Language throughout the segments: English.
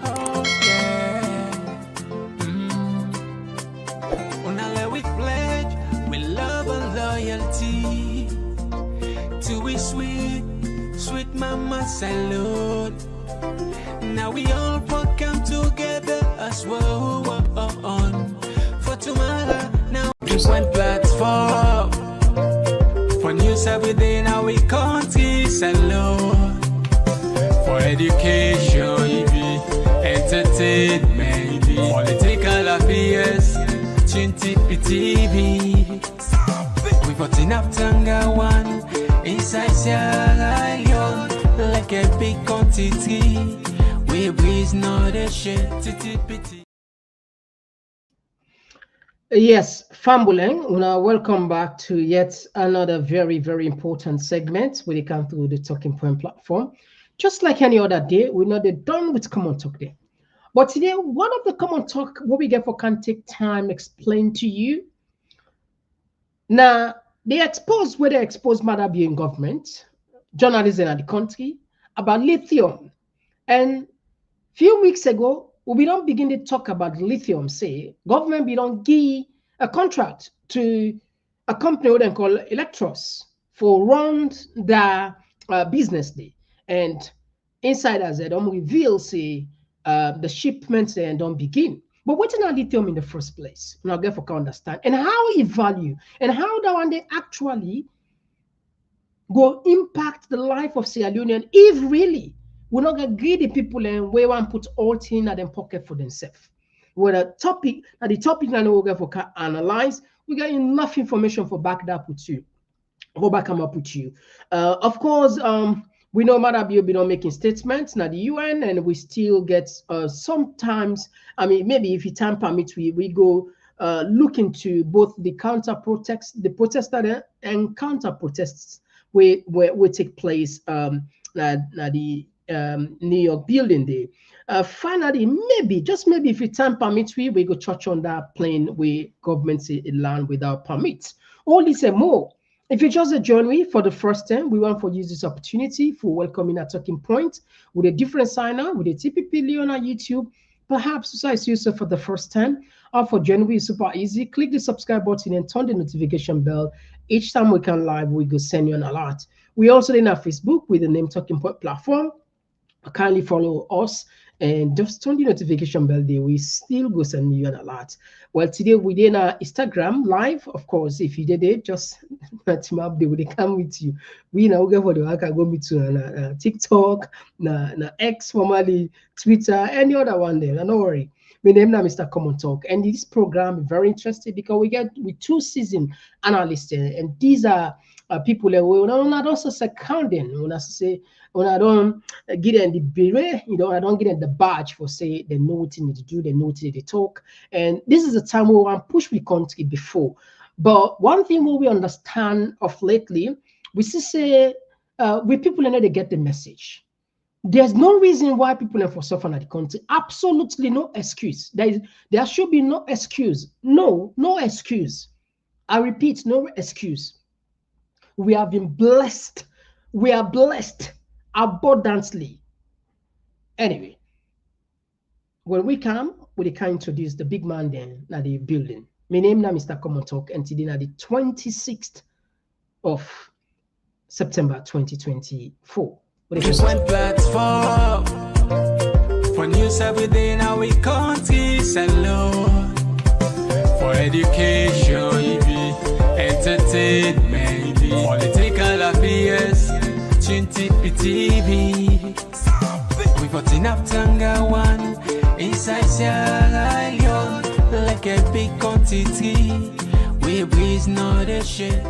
Oh yeah. Unale we pledge with love and loyalty to we sweet mama salute. Now we all come together as one for tomorrow. Now just one platform for news within our country salute. For education, entertainment, political affairs, TV. We got enough Tanga one inside Sierra Leone, like a big quantity. We breeze not a shit. Yes, Fambuleng, welcome back to yet another very, very important segment when it comes to the Talking Point platform. Just like any other day, we're not done with Common Talk Day. But today, one of the Common Talk, what we get for can take time explain to you. Now, they expose where they expose Maada being government, journalism in the country, about lithium. And few weeks ago, we don't begin to talk about lithium, say, government we don't give a contract to a company what they call Electros for run their business day. And insiders they don't reveal, say, the shipments they don't begin. But what's not lithium in the first place? Now, therefore, can understand and how it value and how that one they actually go impact the life of Sierra Leone if really we're not gonna greedy people and we want to put all things in their pocket for themselves. With the topic that we're going to analyze, we got enough information for back that up with you. Go back come up with you. Of course, we know Maada be not making statements, not the UN, and we still get sometimes. I mean, maybe if time permits, we go look into both the the protester and counter protests we take place. The New York building there. Finally, maybe, just maybe if time permits, we go touch on that plane where government land without permits. All this and more. If you just join me for the first time, we want to use this opportunity for welcoming a Talking Point with a different signer, with a TPP Leon on YouTube. Perhaps so I see you for the first time. Or for joining me, super easy. Click the subscribe button and turn the notification bell. Each time we can live, we go send you an alert. We also in our Facebook with the name Talking Point platform. Kindly follow us and just turn the notification bell there. We still go send you an alert. Well, today we did our Instagram live. Of course, if you did it, just team up there. They come with you. We now go for the work. I go meet to TikTok, na X, formerly Twitter, any other one there. Don't worry. My name is Mr. Common Talk, and this program is very interesting because we get with two seasoned analysts, and these are people that we not also seconding. When I say when I don't get in the beret, I don't get in the badge for say they know what they need to do, they know what they talk, and this is a time where we want to push the country before. But one thing we understand of lately, we see say with people that they get the message. There's no reason why people are for suffering at the country. Absolutely no excuse. There should be no excuse. No excuse. I repeat, no excuse. We have been blessed. We are blessed abundantly. Anyway, when we come, we can introduce the big man then at the building. My name is Mr. Common Talk, and today is the 26th of September 2024. Just one platform for news within our country salute. For education, entertainment, political affairs, TV. We got enough Tanga one inside Sierra Leone, like a big quantity. We breeze not a shit.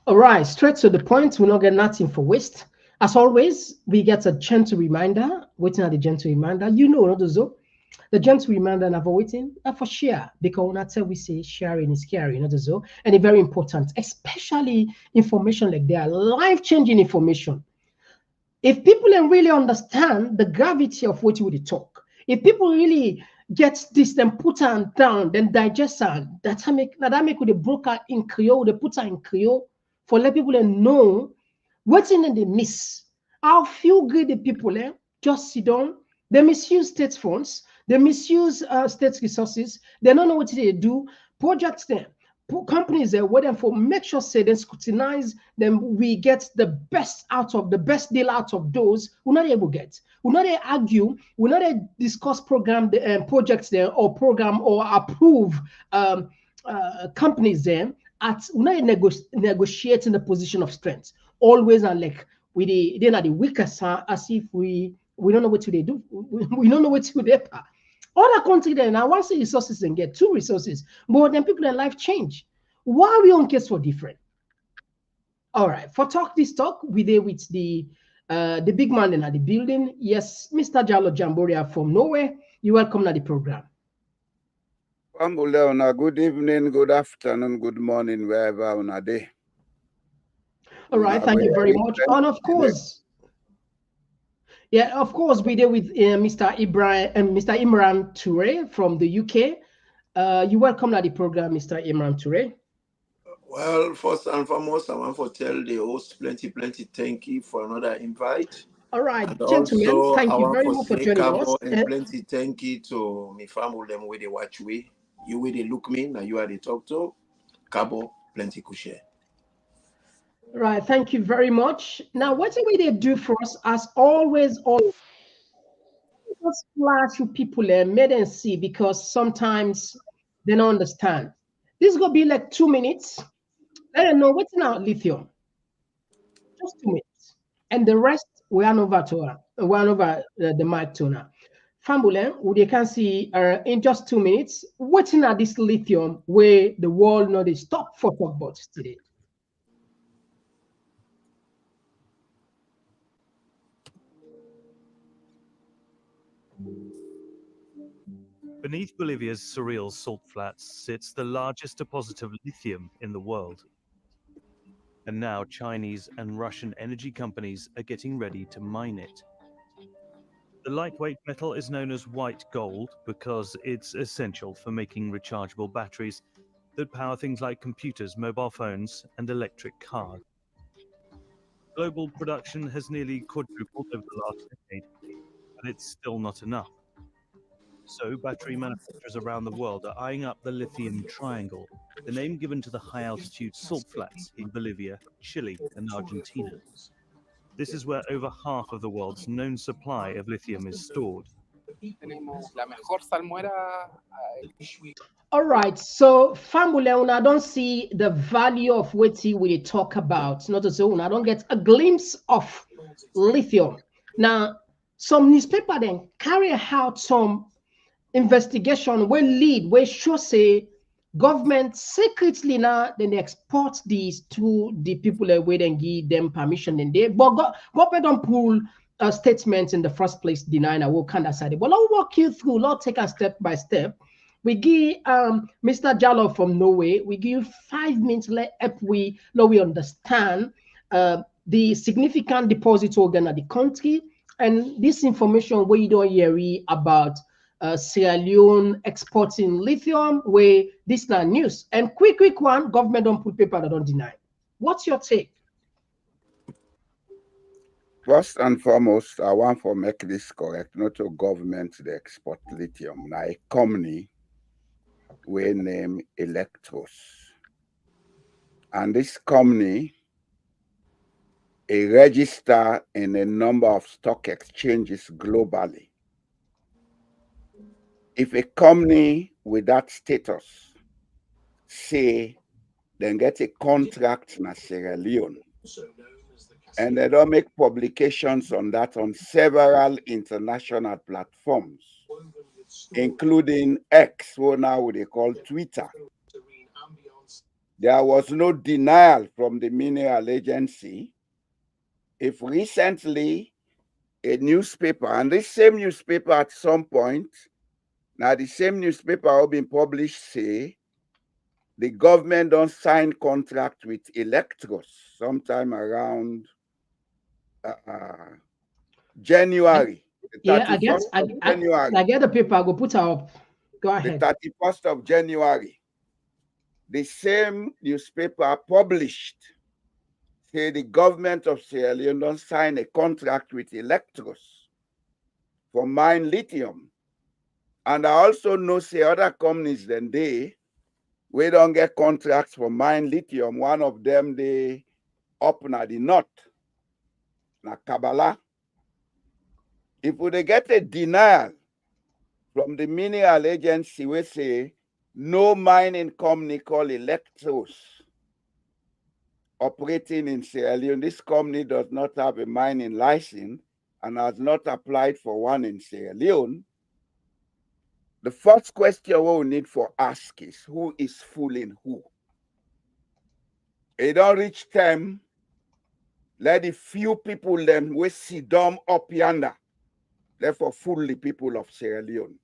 All right, straight to the point. We not get nothing for waste. As always, we get a gentle reminder. Waiting at the gentle reminder. Not so. The gentle reminder never waiting for share, because that's how we say sharing is caring, not so. And it's very important, especially information like that, life-changing information. If people don't really understand the gravity of what you would talk, if people really get this, then put her down, then digest her, that make with the broker in Creole, they put her in Creole. For let people know what's in the miss How few greedy people just sit down. They misuse state funds. They misuse state resources. They don't know what they do. Projects there, companies there waiting for make sure say they scrutinize them. We get the best deal out of those we're not able to get. We're not able to argue. We're not able to discuss projects there or program or approve companies there. We're not negotiating the position of strength. Always and like they're not the weakest as if we don't know what to they do. We don't know what to do. Other country then now once the resources and get two resources, but then people in life change. Why we on case for different? All right, for talk this talk, we there with the big man in the building. Yes, Mr. Jallo Jamboria from Norway. You welcome to the program. Good evening, good afternoon, good morning, wherever on a day. All right, thank you very much. And of course, yeah, of course, we there with Mr. Imran Toure from the UK. You welcome to the program, Mr. Imran Toure. Well, first and foremost, I want to tell the host plenty thank you for another invite. All right, and gentlemen, also, thank you very much for joining us. And plenty thank you to my family, them where they watch we. You where they look me, now you are the talk to. Kabu, plenty kushe. Right, thank you very much. Now, what do they do for us? As always, just flash you people made and see because sometimes they don't understand. This is gonna be like 2 minutes. Let them know what's now lithium. Just 2 minutes, and the rest we are over to the mic to now. Fambulen, they can see in just 2 minutes. What's now this lithium where the world know they stop for talk about today. Beneath Bolivia's surreal salt flats sits the largest deposit of lithium in the world. And now Chinese and Russian energy companies are getting ready to mine it. The lightweight metal is known as white gold because it's essential for making rechargeable batteries that power things like computers, mobile phones, and electric cars. Global production has nearly quadrupled over the last decade, but it's still not enough. So battery manufacturers around the world are eyeing up the lithium triangle, the name given to the high-altitude salt flats in Bolivia, Chile, and Argentina. This is where over half of the world's known supply of lithium is stored. All right, so Famule, I don't see the value of what we talk about. Not as I don't get a glimpse of lithium. Now, some newspaper then carry out some investigation will lead, will show say government secretly now then they export these to the people that wait and give them permission and they but government don't pull statements in the first place denying what kind of side. But I'll walk you through, let's take a step by step. We give Mr. Jallo from Norway, we give 5 minutes let we understand the significant deposit organ of the country and this information we don't hear about Sierra Leone exporting lithium, where this not news. And quick one, government don't put paper that don't deny. What's your take? First and foremost, I want to make this correct. Not a government they export lithium. Now a company we name Electros. And this company a register in a number of stock exchanges globally. If a company with that status say then get a contract in Sierra Leone and they don't make publications on that on several international platforms, including X, what now they call Twitter, there was no denial from the mineral agency. If recently a newspaper, and this same newspaper at some point, now the same newspaper have been published say the government don't sign contract with Electros sometime around January. Yeah, I get the paper. I go put up. Go ahead. The 31st of January, the same newspaper published say the government of Sierra Leone don't sign a contract with Electros for mine lithium. And I also know say other companies than we don't get contracts for mine lithium. One of them, they up na the north, na Kabbalah. If we get a denial from the mineral agency, we say no mining company called Electros operating in Sierra Leone. This company does not have a mining license and has not applied for one in Sierra Leone. The first question we need for ask is who is fooling who? It don't reach them. Let the few people them we see them up yonder. Therefore, fool the people of Sierra Leone.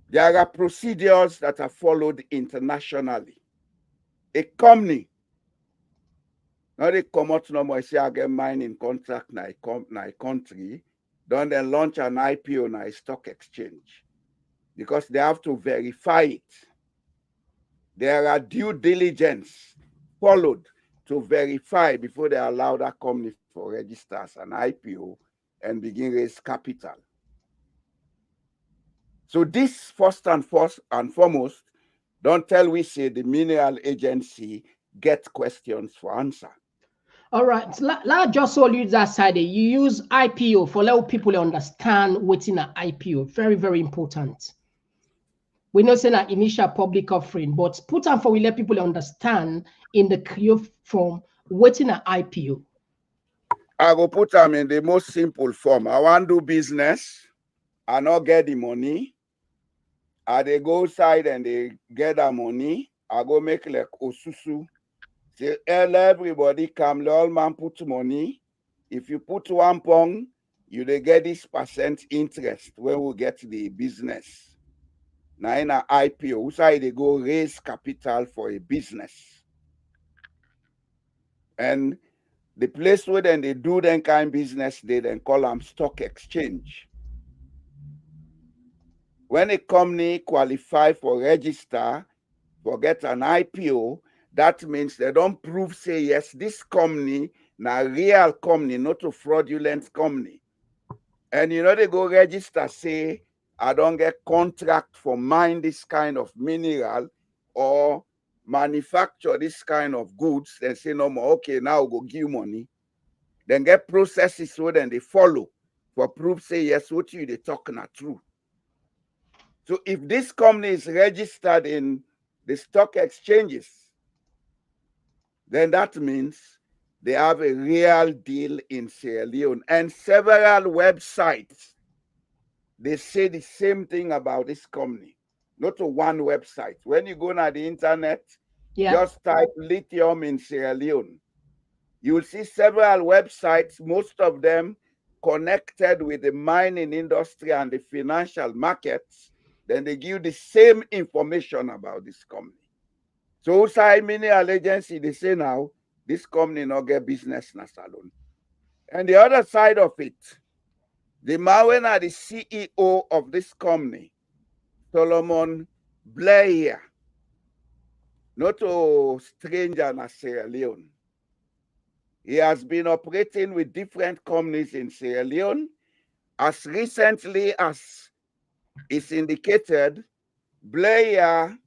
There are procedures that are followed internationally. A company, now they come out no more, say I get mining contract na a country, then they launch an IPO na a stock exchange because they have to verify it. There are due diligence followed to verify before they allow that company for register as an IPO and begin raise capital. So this first and foremost, don't tell we say the mineral agency get questions for answer. All right, let's just all use that side. You use IPO for let people understand what's in an IPO. Very, very important. We know saying an initial public offering, but put on for we let people understand in the Creole form what's in an IPO. I go put them in the most simple form. I want to do business, I not get the money. They go outside and they get the money. I go make like osusu. Say, everybody come, let all man put money. If you put 1 pound, you they get this % interest when we get the business. Now in an IPO, outside they go raise capital for a business. And the place where then they do that kind of business, they then call them stock exchange. When a company qualify for register, for get an IPO, that means they don't prove, say, yes, this company, na real company, not a fraudulent company. And they go register, say, I don't get contract for mine this kind of mineral or manufacture this kind of goods. Then say no more, okay, now we'll go give money. Then get processes so then they follow for proof, say, yes, what you they talking are true. So if this company is registered in the stock exchanges, then that means they have a real deal in Sierra Leone. And several websites, they say the same thing about this company. Not to one website. When you go on the internet, just type lithium in Sierra Leone. You will see several websites, most of them connected with the mining industry and the financial markets. Then they give the same information about this company. So outside mineral agency, they say now, this company not get business na salon. And the other side of it, the man when are the CEO of this company, Solomon Blair, not a stranger in Sierra Leone. He has been operating with different companies in Sierra Leone. As recently as is indicated, Blair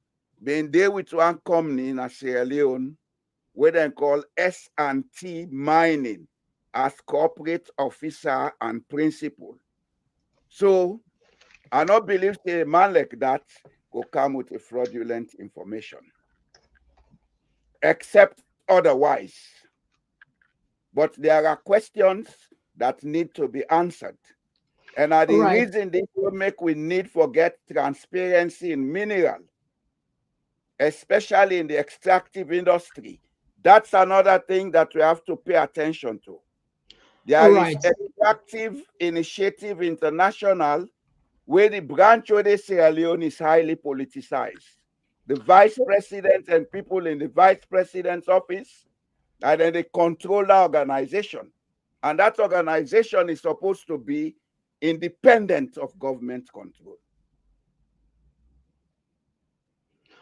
been there with one company in Sierra Leone, where they call S&T Mining as corporate officer and principal. So I don't believe a man like that will come with a fraudulent information, except otherwise. But there are questions that need to be answered. And the reason this will make we need for get transparency in mineral, especially in the extractive industry. That's another thing that we have to pay attention to. There is Extractive Initiative International, where the branch of the Sierra Leone is highly politicized. The vice president and people in the vice president's office, and then they control the organization. And that organization is supposed to be independent of government control.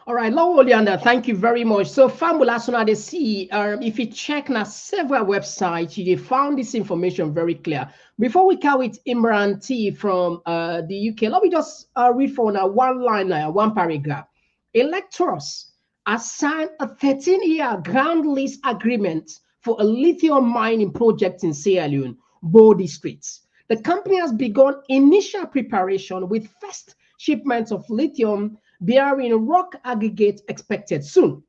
All right, Law Oleander, thank you very much. So, Famula Sona they see, if you check now several websites, you found this information very clear. Before we come with Imran T from the UK, let me just read for now one line, one paragraph. Electors assigned a 13-year ground lease agreement for a lithium mining project in Sierra Leone, Bo districts. The company has begun initial preparation with first shipments of lithium bearing rock aggregate expected soon.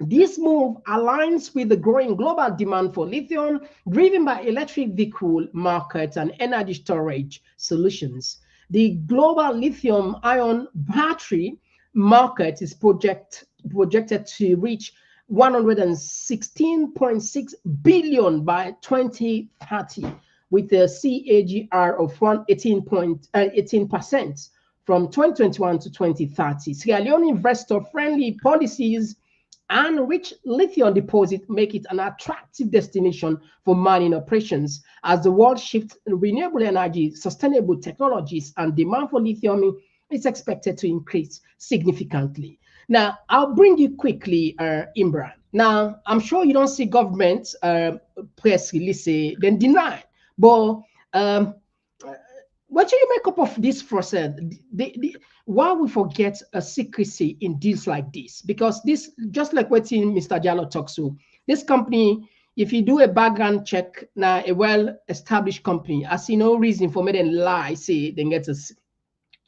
This move aligns with the growing global demand for lithium, driven by electric vehicle markets and energy storage solutions. The global lithium ion battery market is projected to reach 116.6 billion by 2030, with a CAGR of 18% from 2021 to 2030. Sierra Leone investor-friendly policies and rich lithium deposit make it an attractive destination for mining operations as the world shifts renewable energy, sustainable technologies, and demand for lithium is expected to increase significantly. Now, I'll bring you quickly, Imran. Now, I'm sure you don't see government press release then deny, but what do you make up of this process? Why we forget a secrecy in deals like this? Because this, just like what Mr. Diallo talks to, this company, if you do a background check, now a well-established company, I see no reason for me to lie, say they get a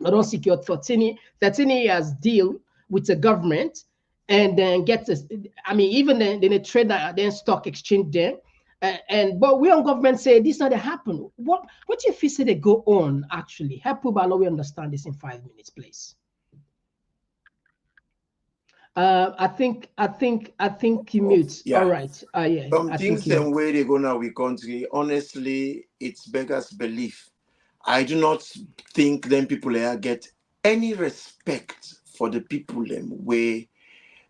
don't secure 13 years deal with the government and then get this. I mean, even then they trade that then stock exchange there. But we on government say this not happen. What do you feel say they go on actually? Help people we understand this in 5 minutes, please. I think you mute. Yeah. All right. Yeah. Some things the way they go now with country, honestly, it's beggars belief. I do not think them people here get any respect for the people them where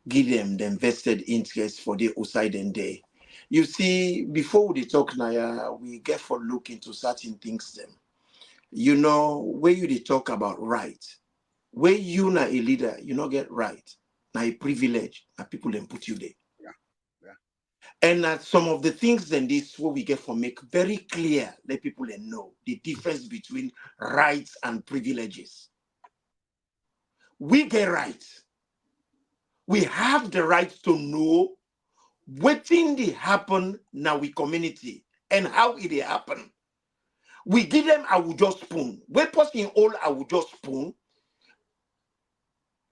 give them the invested interest for the outside and day. You see, before we talk now, we get for look into certain things them. You know, where you they talk about right, where you na a leader, you not get right. Now a privilege, and people then put you there. And some of the things then this what we get for make very clear, let people know the difference between rights and privileges. We get rights. We have the right to know what thing they happen now we community and how it happen. We give them I will just spoon. We person all I will just spoon.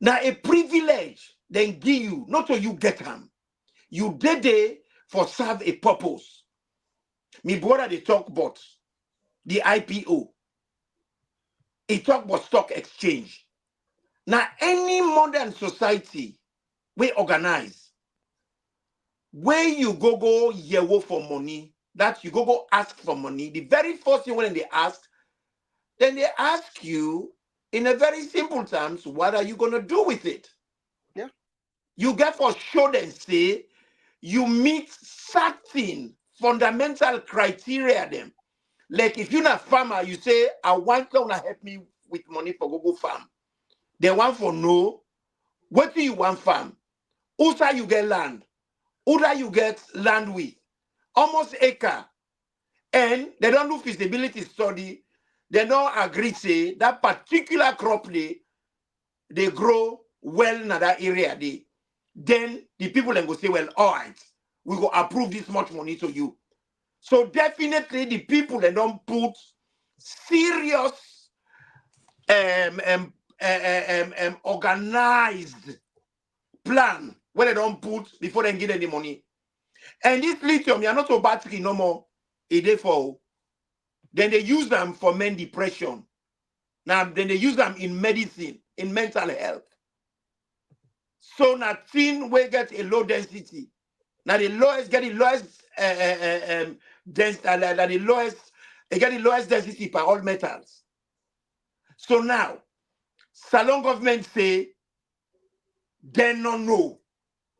Now a privilege then give you, not so you get them. You did it for serve a purpose. Me brother they talk about the IPO. He talk about stock exchange. Now any modern society we organize where you go yewo for money, that you go ask for money. The very first thing when they ask, then they ask you in a very simple terms, what are you gonna do with it? Yeah. You get for sure and say you meet certain fundamental criteria them. Like if you're not a farmer, you say, I want to help me with money for go farm. They want for no, what do you want farm? Also you get land. Either you get land with almost acre, and they don't do feasibility study. They don't agree say that particular crop they grow well in that area. Then the people then go say, well, all right, we go approve this much money to you. So definitely the people they don't put serious organized plan where they don't put before they get any money. And this lithium, you're not so battery no more. It for then they use them for men depression. Now then they use them in medicine, in mental health. So now thin we get a low density. Now the lowest get the lowest the lowest density per all metals. So now Salon government say they don't know.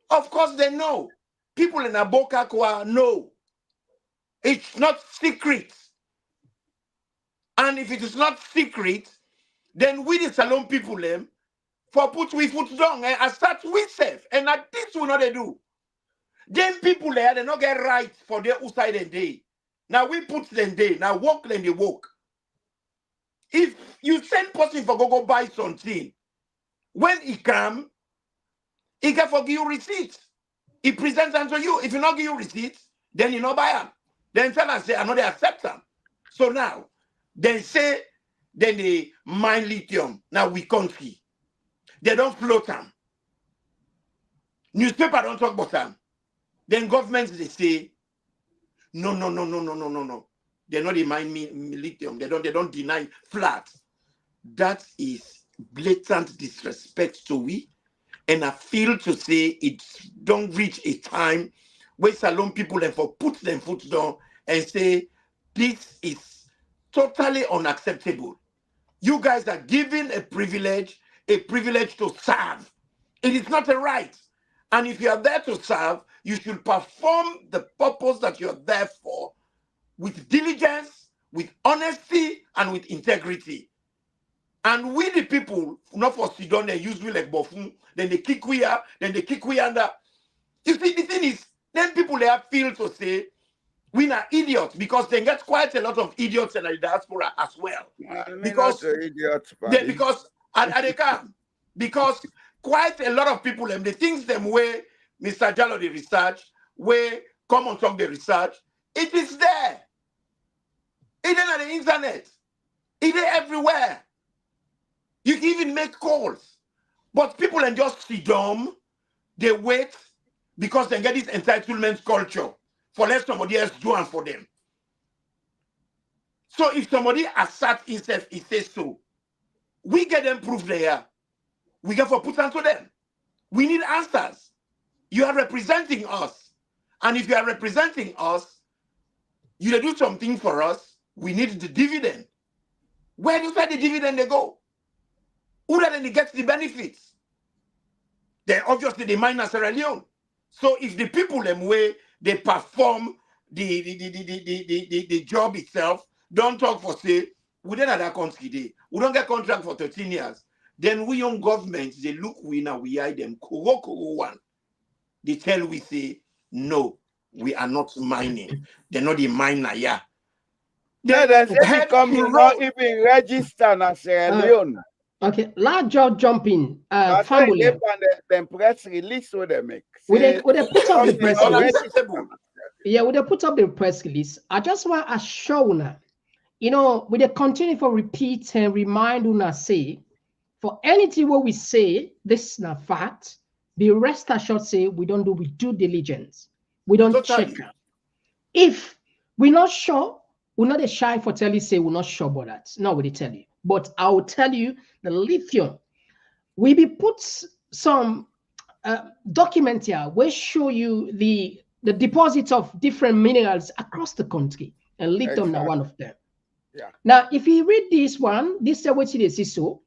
Of course they know. People in Abokakwa know. It's not secret. And if it is not secret, then we the Salon people for put we foot down and start with safe. And that this will not they do. Then people there, they not get right for their outside and day. Now we put them day. Now walk then they walk. If you send person for go buy something, when he come, he can forgive you receipt. He presents them to you. If you not give you receipt, then you not buy them. Then tell and say, I know they accept them. So now, then they mine lithium. Now we country. They don't float them. Newspaper don't talk about them. Then governments, they say, no. They're not mine lithium. They don't deny flat. That is blatant disrespect to we. And I feel to say it don't reach a time where Salon people and for put them foot down and say, this is totally unacceptable. You guys are given a privilege to serve. It is not a right. And if you are there to serve, you should perform the purpose that you're there for with diligence, with honesty, and with integrity. And we the people, not for Sidon, they use we like Bofun, then they kick we up, then they kick we under. You see, the thing is, then people they feel to say, we are idiots, because they get quite a lot of idiots in the diaspora as well. Because they come. Because quite a lot of people, the things them where Mr. Jallo the research, where come on talk the research, it is there. It is on the internet. It is everywhere. You can even make calls. But people and just sit down, they wait because they get this entitlement culture for let somebody else do it for them. So if somebody asserts himself, he says so. We get them proof there. We get for put onto them. We need answers. You are representing us. And if you are representing us, you do something for us, we need the dividend. Where do the dividend they go? Who then gets the benefits? Then obviously they mine Sierra Leone. So if the people them way they perform the job itself, don't talk for say, we don't have that country day. We don't get contract for 13 years. Then we young governments, they look we now, we hide them. One. They tell we say, no, we are not mining. They're not the miner, yeah. They say come not even register as Sierra Leone. Okay, large job jumping. Family. Them press release what they make. Would they put up the press release? Yeah, would they put up the press release? I just want to show now. You know, would they continue for repeat and remind una say, for anything what we say, this is not fact. Be rest assured say we don't do with due diligence. We don't check. If we're not sure, we're not a shy for telling say we're not sure about that. No, we tell you. But I will tell you the lithium. We be put some document here which show you the deposits of different minerals across the country, and lithium now one of them. Yeah. Now, if you read this one, this is what it is. So,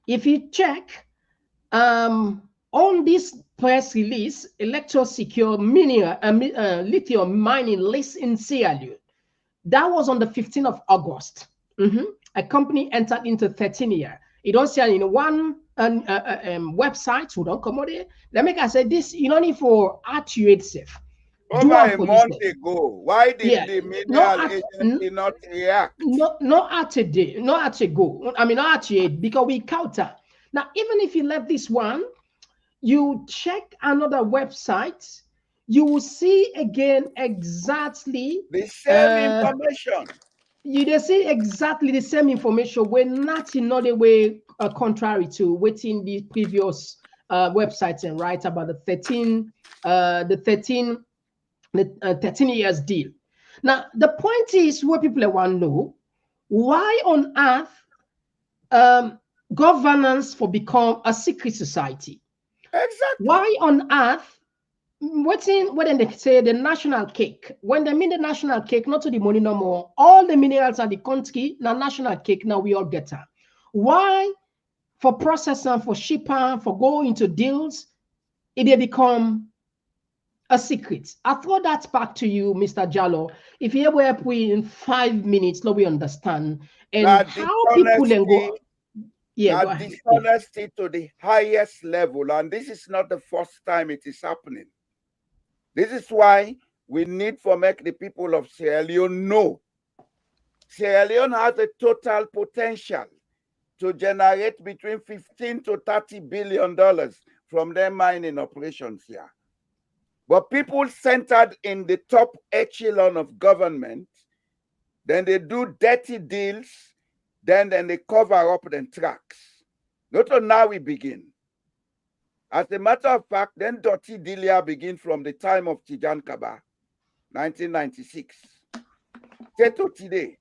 if you check on this press release, electro secure mineral lithium mining list in Sierra Leone. That was on the 15th of August. A company entered into 13 years. You don't see in one website who don't come out there. Let me say this, you don't need for actuate safe. Over a month ago, why did the mineral agency not react? Not at a day, not at a go. I mean, not actuate, because we counter. Now, even if you left this one, you check another website, you will see again exactly the same information. You see exactly the same information. We're not in other way contrary to waiting the previous websites and write about the 13 years deal. Now, the point is what people want to know, why on earth governance for become a secret society? Exactly. Why on earth, when they say the national cake, when they mean the national cake, not to the money no more, all the minerals are the country, now national cake, now we all get her. Why for processing, for shipping, for going into deals, it they become a secret? I throw that back to you, Mr. Jallo. If you ever help we in 5 minutes, now we understand. And how people then go. Yeah, Now, go ahead. Yeah. dishonesty to the highest level, and this is not the first time it is happening. This is why we need to make the people of Sierra Leone know. Sierra Leone has a total potential to generate between 15 to 30 billion dollars from their mining operations here. But people centered in the top echelon of government, then they do dirty deals, then they cover up the tracks. Not until now we begin. As a matter of fact, then dirty dealer begin from the time of Tijan Kaba, 1996. To today.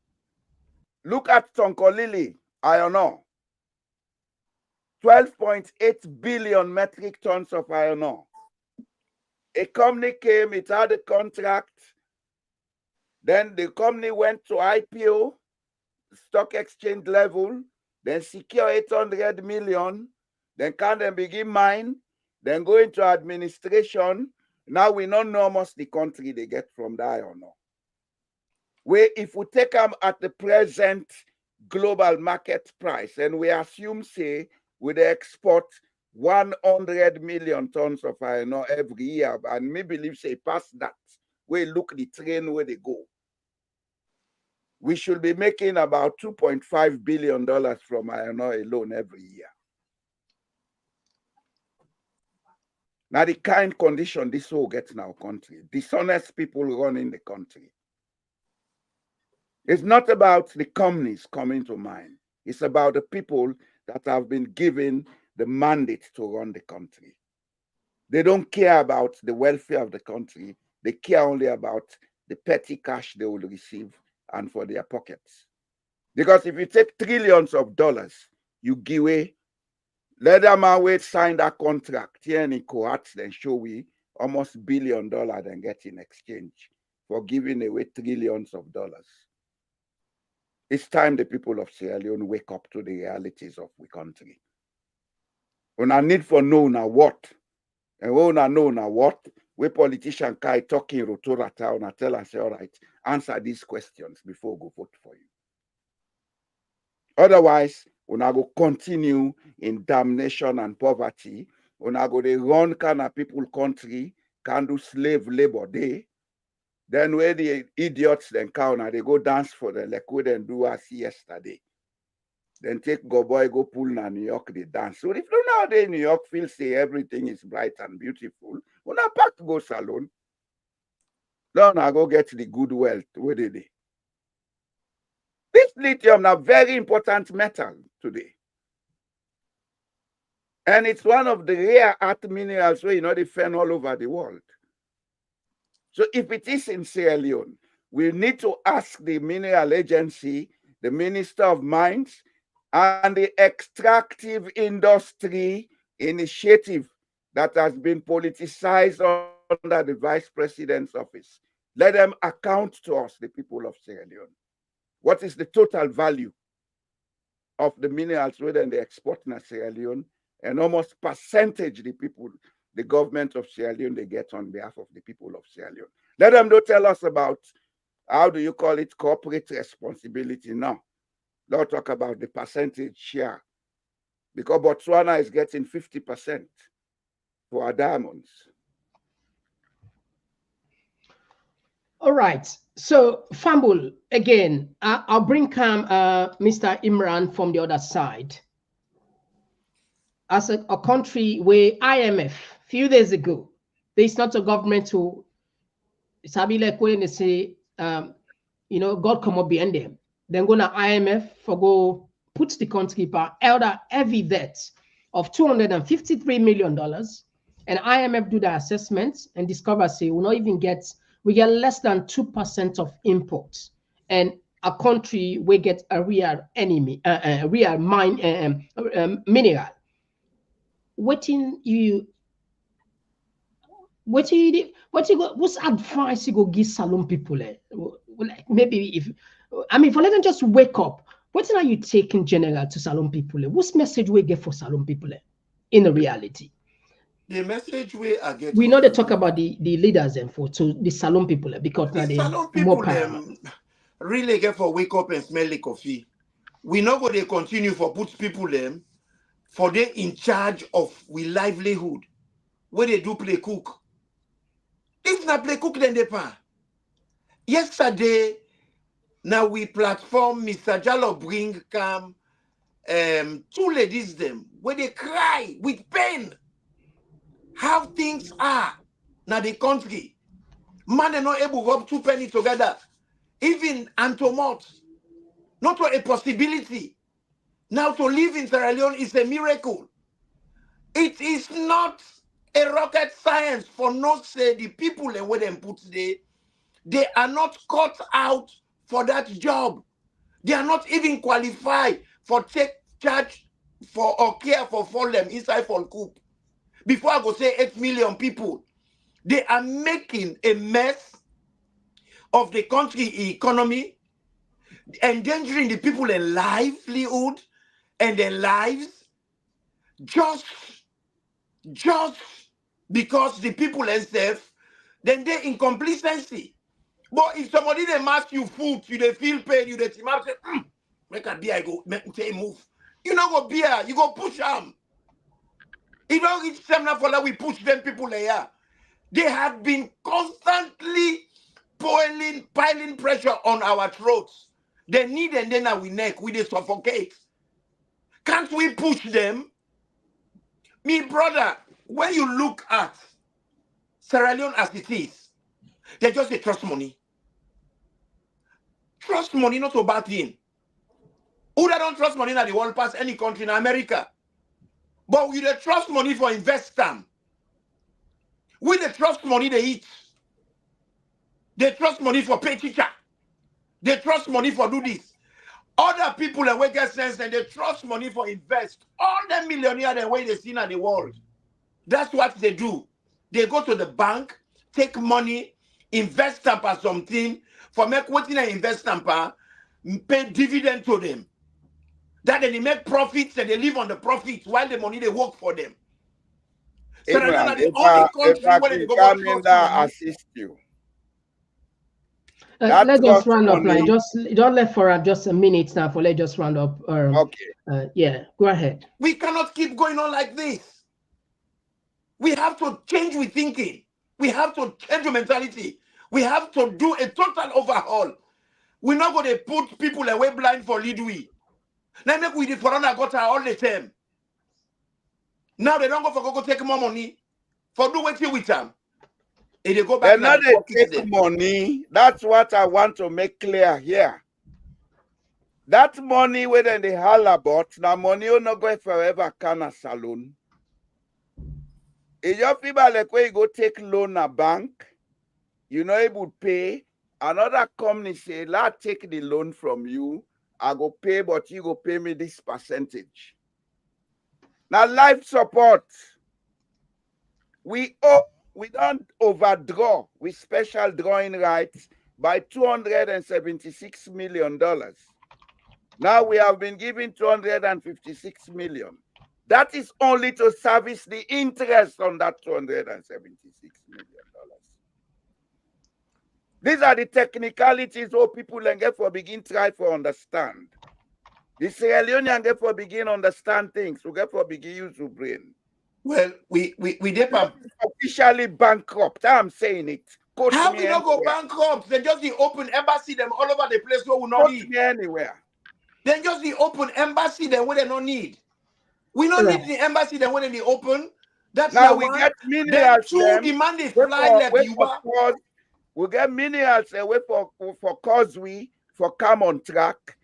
Look at Tonkolili, iron ore. 12.8 billion metric tons of iron ore. A company came, it had a contract. Then the company went to IPO, stock exchange level, then secure 800 million, then can then begin mine, then go into administration. Now we don't know how much the country they get from the iron ore. Where if we take them at the present global market price, and we assume, say, we export 100 million tons of iron ore every year, and me believe, say, past that, we look the train where they go. We should be making about $2.5 billion from iron ore alone every year. Now, the kind condition this whole gets in our country, dishonest people running the country. It's not about the companies coming to mind. It's about the people that have been given the mandate to run the country. They don't care about the welfare of the country. They care only about the petty cash they will receive and for their pockets. Because if you take trillions of dollars, you give away, let them away sign that contract here in cohorts, then show we almost $1 billion then get in exchange for giving away trillions of dollars. It's time the people of Sierra Leone wake up to the realities of the country. When I need for know now what, and when I know now what, we politician kai talking rotora town and tell us, all right, answer these questions before we go vote for you. Otherwise, when I go continue in damnation and poverty, when I go they run kind of people country, can do slave labor day. Then where the idiots then counter, they go dance for the like we then do as yesterday. Then take go boy, go pull na New York, they dance. So if you know they New York feel say everything is bright and beautiful, when I pack to go salon, then I go get the good wealth. Where did they? This lithium is a very important metal today. And it's one of the rare earth minerals where they find all over the world. So if it is in Sierra Leone, we need to ask the mineral agency, the Minister of Mines, and the extractive industry initiative that has been politicized under the Vice President's office. Let them account to us, the people of Sierra Leone. What is the total value of the minerals whether they export in Sierra Leone, and almost percentage the people, the government of Sierra Leone, they get on behalf of the people of Sierra Leone. Let them don't tell us about, how do you call it, corporate responsibility now. Don't talk about the percentage share. Because Botswana is getting 50% for our diamonds. All right. So, Fambul, again, I'll bring Mr. Imran from the other side. As a country where IMF, a few days ago, there's not a government who, like when they say, God come up behind them. Then go to IMF for go put the country per elder heavy debt of $253 million. And IMF do the assessments and discover, say, we get less than 2% of imports. And a country we get a real enemy, a real mine, mineral. What's advice you go give Salon people? Maybe if I let them just wake up, what are you taking general to Salon people? What's message we get for Salon people in the reality? The message I get. We know they talk about the leaders and for to the Salon people because now the they Salon more people paramount. really get for wake up and smell the coffee. we not go to continue for put people them for they in charge of we livelihood. Where they do play cook. If not play cook, then they pay. Yesterday, now we platform Mr. Jallo bring come 2 ladies them where they cry with pain. How things are now the country. Man, they're not able to rub 2 pennies together. Even Antomot, not a possibility. Now to live in Sierra Leone is a miracle. It is not a rocket science for not say the people and where them put today, they are not cut out for that job. They are not even qualified for take charge for or care for them inside for coop. Before I go say 8 million people, they are making a mess of the country economy, endangering the people in livelihood and their lives just because the people themselves, then they in complacency. But if somebody they ask you food, you they feel pain, you they team up say, make a beer, I go make say move. You know go beer, you go push them. You don't reach them now for that we push them people there. They have been constantly piling pressure on our throats. They need and then we neck, we they suffocate. Can't we push them? Me brother, when you look at Sierra Leone as it is, they just say trust money. Trust money, not a bad thing. Who don't trust money in the world pass any country in America? But we the trust money for invest them. We the trust money they eat. They trust money for pay teacher. They trust money for do this. Other people that get sense and they trust money for invest. All the millionaires the way they see in the world. That's what they do. They go to the bank, take money, invest them for something, for make what in an invest them for, pay dividend to them. That then they make profits and they live on the profits while the money they work for them. So Abraham, the only country where they go come in trust there money. assist you. Let's just round up now. Just don't let for just a minute now. For let's just round up. Okay. Yeah, go ahead. We cannot keep going on like this. We have to change with thinking. We have to change the mentality. We have to do a total overhaul. We're not going to put people away blind for lead we. Now make we the foreigner got all the time. Now they don't go for go take more money for do what with them. And they go back. They're not take money. That's what I want to make clear here. That money where then they holler about, now money will not go forever can a saloon. If your people like where you go take loan a bank, you know able to pay. Another company say, let's take the loan from you. I go pay, but you go pay me this percentage. Now life support. We don't overdraw with special drawing rights by $276 million. Now we have been given $256 million. That is only to service the interest on that $276 million. These are the technicalities where people get for begin try for understand. The Sierra Leonean get for begin understand things. We get for begin use your brain. Well, we officially bankrupt. I'm saying it. How we don't go bankrupt? They just the open embassy them all over the place where we not need. Me anywhere. Then just the open embassy them where they don't need. We don't need the embassy them when they open. That's now we get minerals. Two demand they fly like Cuba. We get minerals away for causeway for come on track.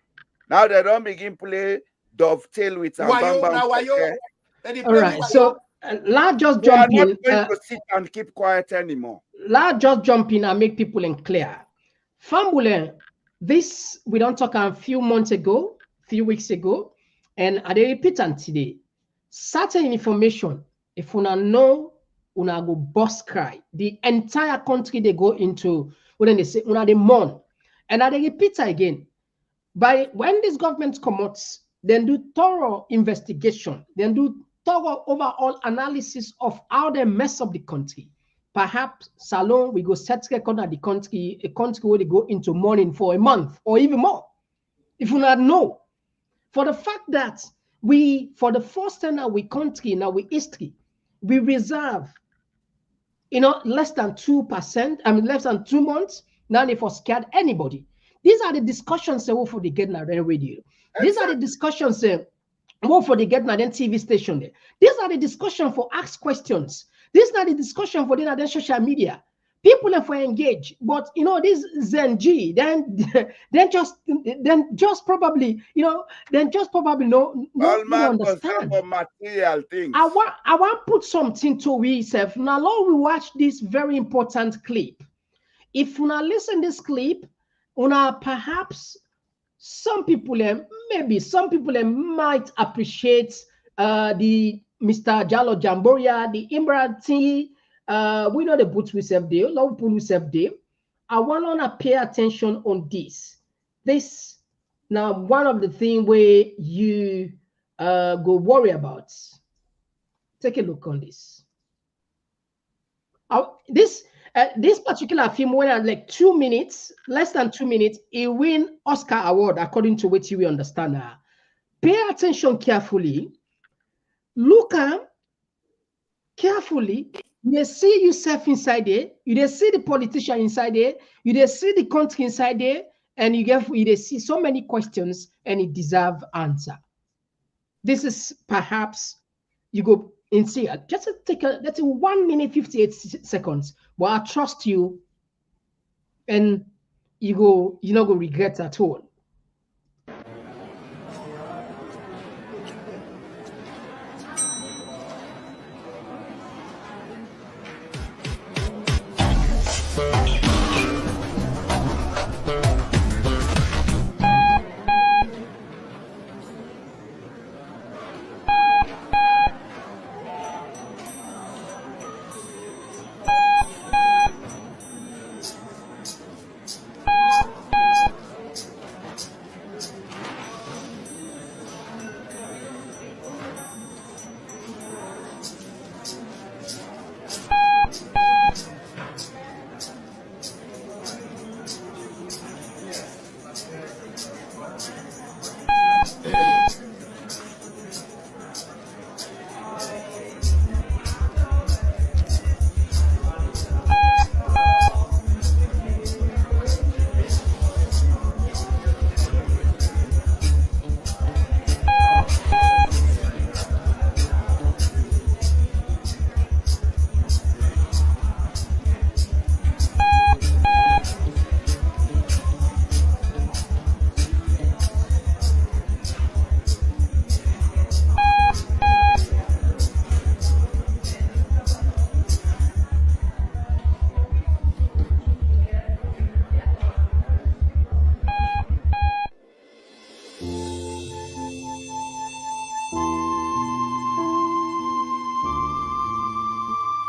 Now they don't begin play dovetail with All right, so let's just jump in. Not going to sit and keep quiet anymore. Let's just jump in and make people in clear. Fambule, this we don't talk a few months ago, few weeks ago, and I repeat and today. Certain information, if una know, una go boss cry. The entire country they go into when they say una they mourn, and I repeat again. By when this government comes, then do thorough investigation, then do thorough overall analysis of how they mess up the country. Perhaps Salon we go set record at the country, a country where they go into mourning for a month or even more. If you not know, for the fact that we, for the first time in our country, in our history, we reserve, less than 2%, less than 2 months, now they for scared anybody. These are the discussions that for the get now radio. These are the discussions what for the get now TV station there. These are the discussions for ask questions. These are the discussion for the social media. People are for engage, but this Zen G, then just probably no understand for material things. I want put something to we self. Now, Lord, we watch this very important clip. If you now listen this clip, perhaps some people might appreciate the Mr. Jalo Jamboria, the Imranti. We know the boots we serve there, love people we serve there. I want to pay attention on this. This now one of the things where you go worry about. Take a look on this. This particular film went at like 2 minutes, less than 2 minutes. It win Oscar award according to what we understand now. Pay attention carefully. Look carefully. You see yourself inside there. You see the politician inside there. You see the country inside there, and you see so many questions, and it deserve answer. This is perhaps you go in see just take that's 1 minute 58 seconds. But I trust you, and you're not gonna regret at all.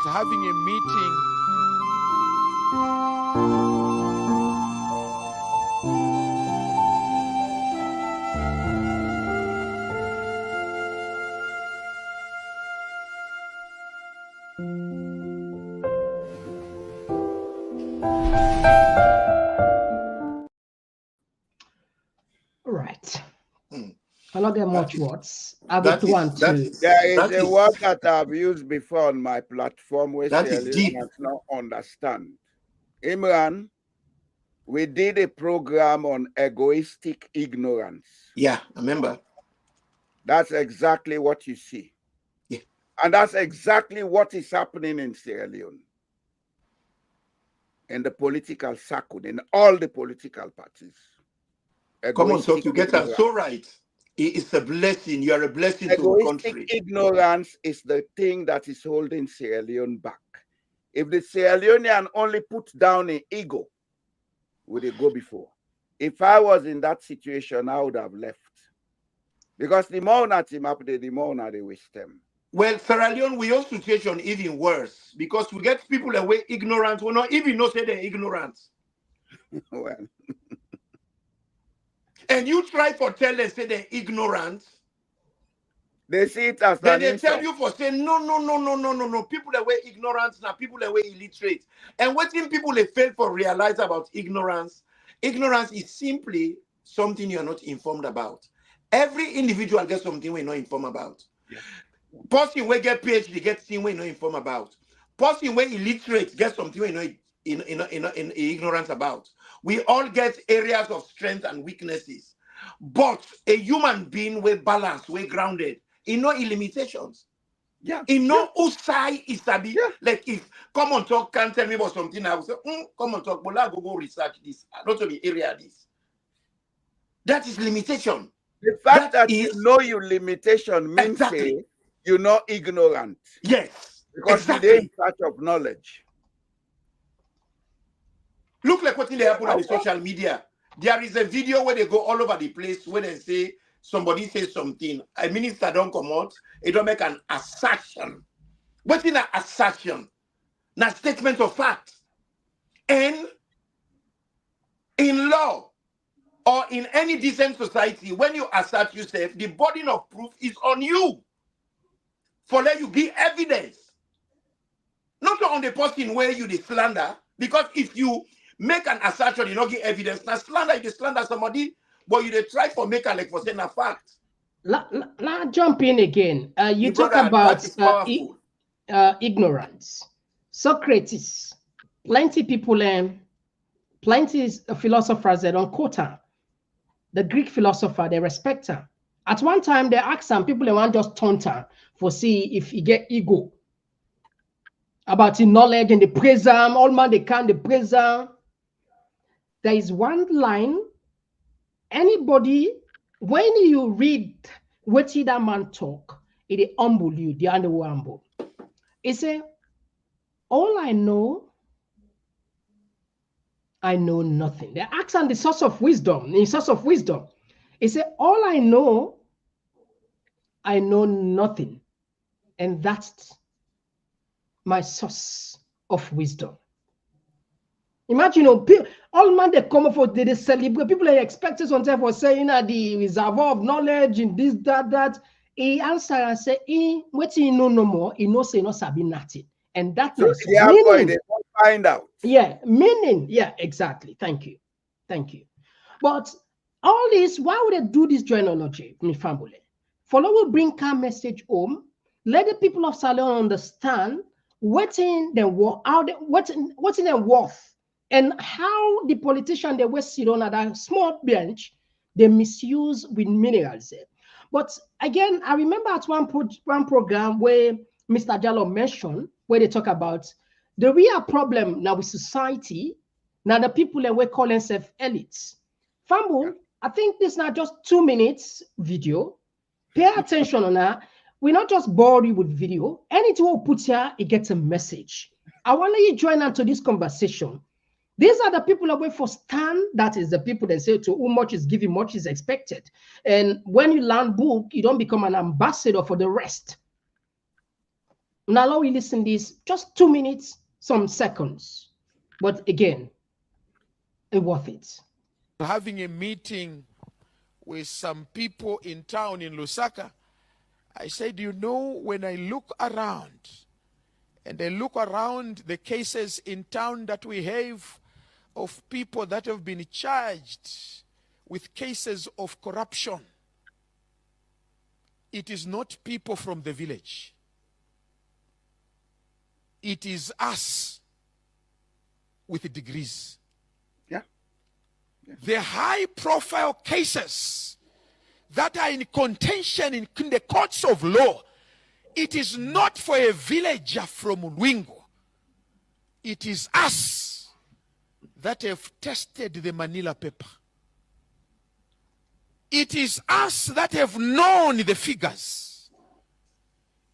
Having a meeting All right. I don't get much words. I That would is- want that to. is- There is That a is- word that I've used before on my platform where That is Sierra deep. Leone does not understand. Imran, we did a program on egoistic ignorance. Yeah, I remember. That's exactly what you see. Yeah. And that's exactly what is happening in Sierra Leone. In the political circle, in all the political parties. Come on, so Egoistic you get that ignorance. so right. It's a blessing. You are a blessing to the Egoistic country. ignorance is the thing that is holding Sierra Leone back. If the Sierra Leonean only put down an ego, would it go before? If I was in that situation, I would have left. Because the more na team up there, the more na they waste them. Well, Sierra Leone, we your situation even worse because we get people away ignorant who not even know say they're ignorant. Well, And you try for tell them say they're ignorant. they see it as Then an they insult. tell you for saying no. People that were ignorant now, people that were illiterate. And what thing people they fail for realize about ignorance? Ignorance is simply something you're not informed about. Every individual gets something we not inform about. Yes. Person we get PhD get thing we not inform about. Person we illiterate get something we know in ignorance about. We all get areas of strength and weaknesses. But a human being with balance, we grounded, in no limitations. Yeah. In no usai isabi. Yeah. Like if come on talk can't tell me about something, I will say, come on talk, but I go research this, not to be area this. That is limitation. The fact that you know your limitation means exactly. You're not ignorant. Yes. Because you're in search of knowledge. Look like what they happen on the social media. There is a video where they go all over the place where they say somebody says something. A minister don't come out, it don't make an assertion. What's in an assertion? Not statement of fact. And in law or in any decent society, when you assert yourself, the burden of proof is on you. For let you give evidence. Not on the person where you the slander, because if you make an assertion, you don't give evidence. Now slander, you slander somebody, but you try for make a like for saying a fact. Now jump in again. You talk about ignorance. Socrates, plenty people, plenty philosophers that don't quote her. The Greek philosopher, they respect her. At one time, they asked some people they want just taunt her for see if he get ego about his knowledge and the praise him, all man they can the praise him. There is one line. Anybody, when you read what that man talk, it humble you, the other humble. He say, all I know nothing. They ask him the source of wisdom, the source of wisdom. He said, all I know nothing. And that's my source of wisdom. Imagine, all man they come for they celebrate. People are expecting something for saying that the reservoir of knowledge in this, that. He answer and say, what he know no more, he no say no sabi nothing. And that so means meaning, they won't find out. Yeah, meaning, yeah, exactly. Thank you. But all this, why would they do this joinology, my family? For will bring a message home, let the people of Sierra Leone understand what's in their worth, what's in their worth, and how the politician they were sit on at a small bench, they misuse with minerals. But again, I remember at one program where Mr. Jallo mentioned, where they talk about the real problem now with society, now the people that we call themselves elites. Fambu, I think this is not just 2 minutes video. Pay attention on that. We're not just bore you with video. Anything we put here, it gets a message. I want you to join into this conversation. These are the people that wait for stand. That is the people that say to whom much is given, much is expected. And when you learn book, you don't become an ambassador for the rest. Now we listen this just 2 minutes, some seconds. But again, it's worth it. Having a meeting with some people in town in Lusaka, I said, when I look around, and I look around the cases in town that we have of people that have been charged with cases of corruption, it is not people from the village. It is us with degrees. Yeah. The high-profile cases that are in contention in the courts of law, it is not for a villager from Lwingo. It is us that have tested the Manila paper. It is us that have known the figures.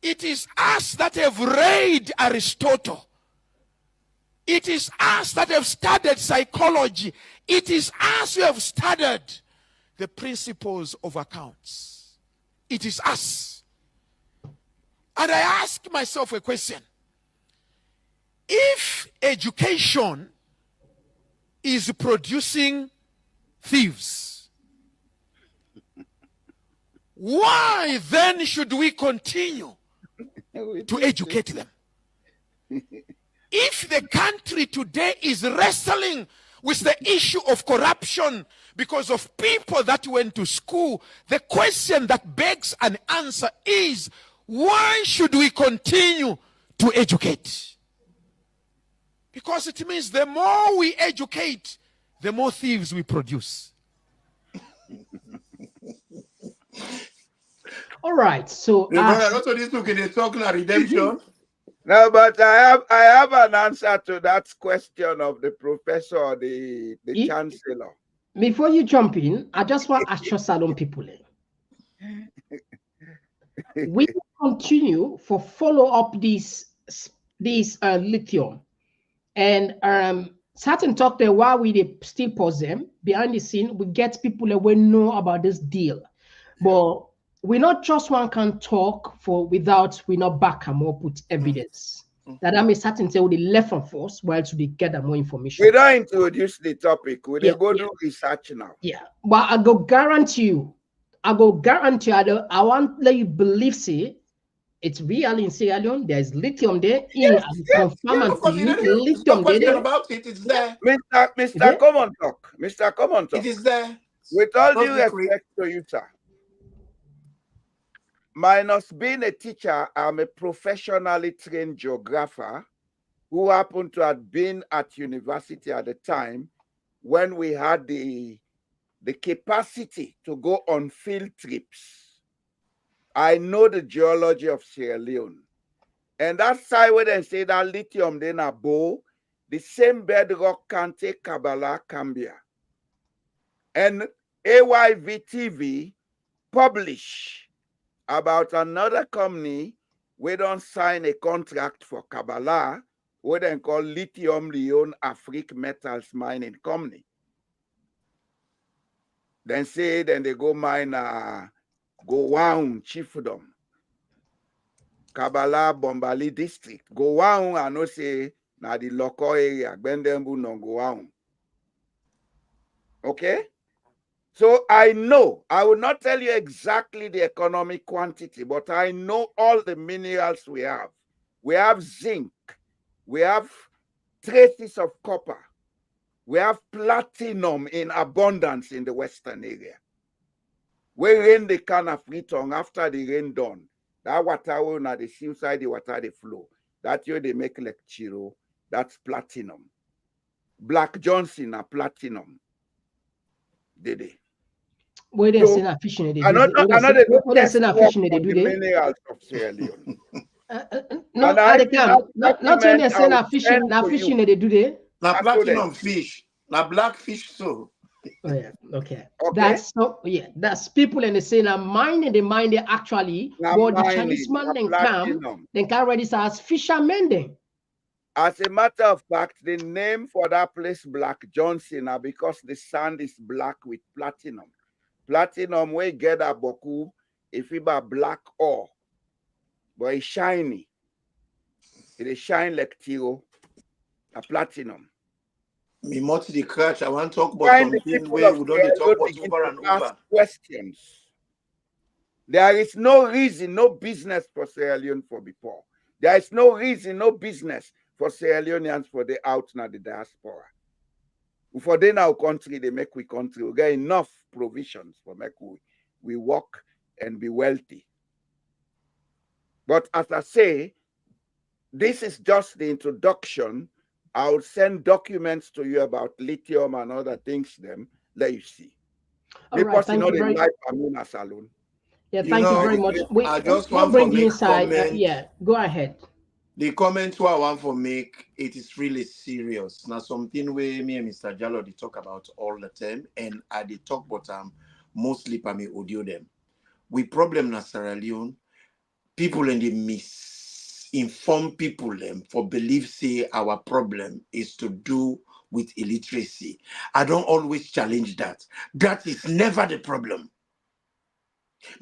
It is us that have read Aristotle. It is us that have studied psychology. It is us who have studied the principles of accounts. It is us. And I ask myself a question. If education is producing thieves, why then should we continue to educate them? If the country today is wrestling with the issue of corruption because of people that went to school, the question that begs an answer is, why should we continue to educate? Because it means the more we educate, the more thieves we produce. All right. So The brother, not only took in the talk now redemption. No, but I have an answer to that question of the professor or the chancellor. Before you jump in, I just want to assure Salon people. We continue for follow up this lithium, and certain talk there while we still pause them behind the scene. We get people that will know about this deal, but we not just one can talk for without we not back and more put evidence. That means certain say we left from force while to gather more information. We don't introduce the topic. We go do research now. Yeah, but I go guarantee you, I want let you believe see it's real in Sierra Leone. There's lithium there. Confirm and to you lithium there. About it, it's there. Mr. Come on talk. Mr. Come on talk. It is there. With all due respect to you, sir. Minus being a teacher, I'm a professionally trained geographer who happened to have been at university at the time when we had the capacity to go on field trips. I know the geology of Sierra Leone. And that side where they say that lithium then a bow, the same bedrock can take Kabbalah, Cambia. And AYV TV publish about another company we don't sign a contract for Kabbalah, what they call Lithium Leone Afrique Metals Mining Company. Then they go mine Gowon Chiefdom, Kabbalah Bombali district. Gowon I know say na the local area, Bendembu no Gowon. Okay? So I know, I will not tell you exactly the economic quantity, but I know all the minerals we have. We have zinc, we have traces of copper, we have platinum in abundance in the western area. We rain the can of return after the rain done. That water will not the seaside, the water they flow. That year they make like chiro, that's platinum. Black Johnson are platinum. Did they? Where they say na fishing they do. Where they say na fishing they do. Minerals of Sierra Leone. Not when they say na fishing they do they. Na platinum fish, na black fish so. Oh yeah, okay. That's so that's people and they say na mine they mine they actually but the Chinese man then come, then can register as fishermen then. As a matter of fact, the name for that place Black Johnson are because the sand is black with platinum. Platinum we get a boku if it be black ore, but it's shiny. It is shine like tiro, a platinum. Me multi the crash. I want to talk about something where we don't talk about over and over. Questions. There is no reason, no business for Sierra Leone for before. There is no reason, no business for Sierra Leoneans for the out now the diaspora. For then our country, they make we country. We get enough provisions for make we work and be wealthy. But as I say, this is just the introduction. I'll send documents to you about lithium and other things. Them let you see. All right, thank you very much. Yeah, thank you very much. I just want to make comment. Yeah, go ahead. The comment what I want to make, it is really serious. Now something where me and Mr. Jallo they talk about all the time, and I they talk about mostly for me audio them. We problem na Sierra Leone, people in the misinform people them for believe say our problem is to do with illiteracy. I don't always challenge that. That is never the problem.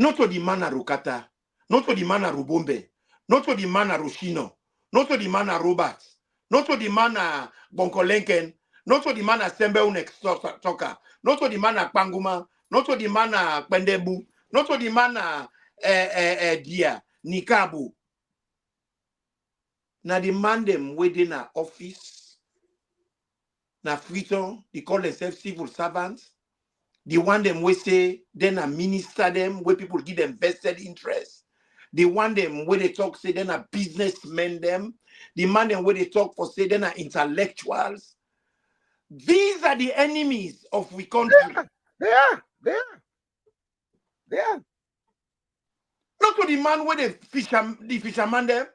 Not to the man Rukata, not to the man Rubombe, not to the man Rushino, not to the man Robert, not to the man Bonkolenken, not to the man Sembe Unex Toka, not to the man Panguma, not to the man Pendebu, not to the man Dia, Nikabu. Now the man them within our office, na freedom, they call themselves civil servants. The one them we say, then a minister them, where people give them vested interest. The one them where they talk, say, then a businessmen them. The man them where they talk for, say, then a intellectuals. These are the enemies of we country. They are. Not to the man where the fisherman them.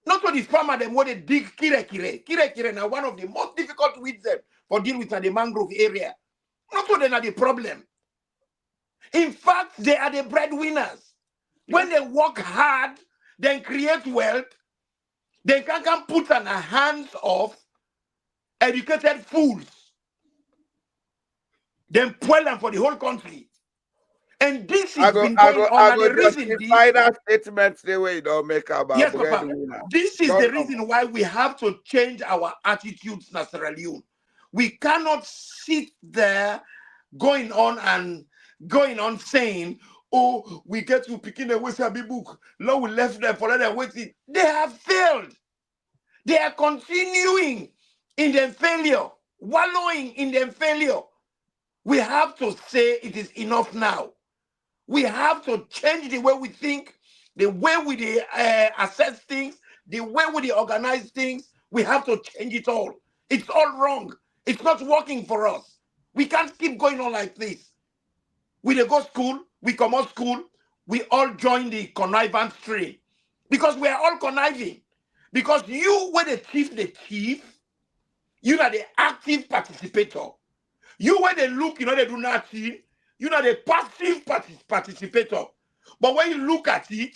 Not to the farmer them where they dig kire. Kire now one of the most difficult weeds them for deal with the mangrove area. Not to them are the problem. In fact, they are the breadwinners. When they work hard, then create wealth, they can put in the hands of educated fools. Then pull them for the whole country. And this has been going on. And the reason that statements the way you don't make about yes, Papa. This is the reason why we have to change our attitudes in Sierra Leone. We cannot sit there going on saying, oh, we get to picking a Wasabi book. Now we left them for them waiting. They have failed. They are continuing in their failure, wallowing in their failure. We have to say it is enough now. We have to change the way we think, the way we assess things, the way we organize things. We have to change it all. It's all wrong. It's not working for us. We can't keep going on like this. We go school, we come out school, we all join the connivance train. Because we are all conniving. Because you were the chief, you are the active participator. You were the look, they do nothing. You are the passive participator. But when you look at it,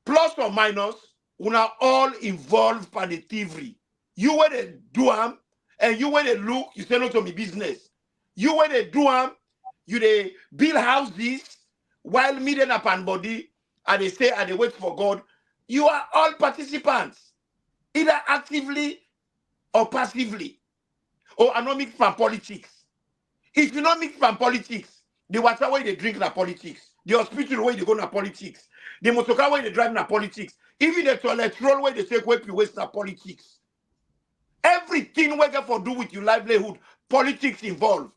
plus or minus, we are all involved positively. You were the do am, and you were the look, you say no to me business. You were the do am, you they build houses while meeting up and body, and they say, and they wait for God. You are all participants, either actively or passively, or are not mixed from politics. If you not mix from politics, the water way they drink na politics, the hospital way they go na politics, the motorcar way they drive na politics, even the toilet roll way they take away waste na politics. Everything we get for do with your livelihood, politics involved.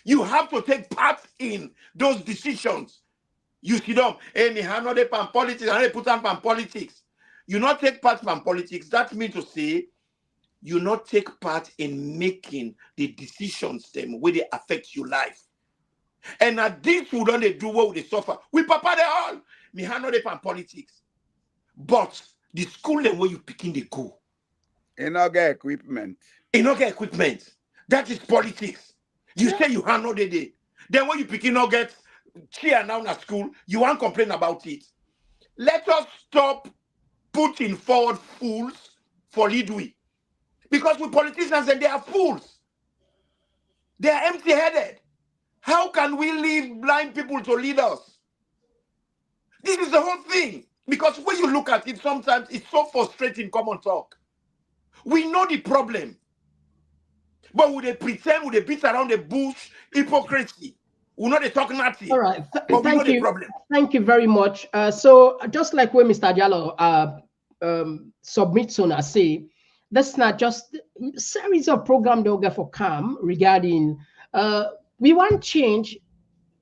You have to take part in those decisions. You see them, any hanode pan politics, and they put on pan politics. You not take part in politics. That means to say, you not take part in making the decisions them where they affect your life. And at this we don't do what they suffer. We papa they all. Me hanode pan politics. But the school them where you picking the go. You not get equipment. You not get equipment. That is politics. You say you handle the day. Then when you pick not get cheer now at school, you won't complain about it. Let us stop putting forward fools for lead we. Because we politicians and they are fools. They are empty-headed. How can we leave blind people to lead us? This is the whole thing. Because when you look at it, sometimes it's so frustrating, come on talk. We know the problem. But would they pretend, would they beat around the bush, hypocrisy? We know they talk nothing. All right. But we know Thank you. the problem. Thank you very much. So just like when Mr. Diallo submits on us, say, that's not just a series of programs they'll get for CAM regarding we want change.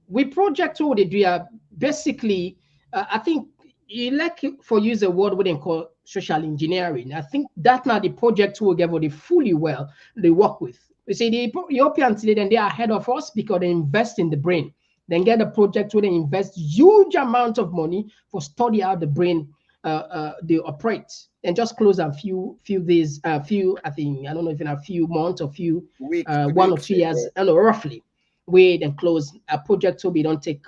We project what they do basically, I think you like for use a word we call social engineering. I think that's not the project will get what they fully well they work with. You see, the Europeans then they are ahead of us because they invest in the brain. Then get a project where they invest huge amount of money for study how the brain they operate, and just close a few days, I think I don't know if in a few months or few Weeks, 1 or 2 years, I don't know roughly. We then close a project so we don't take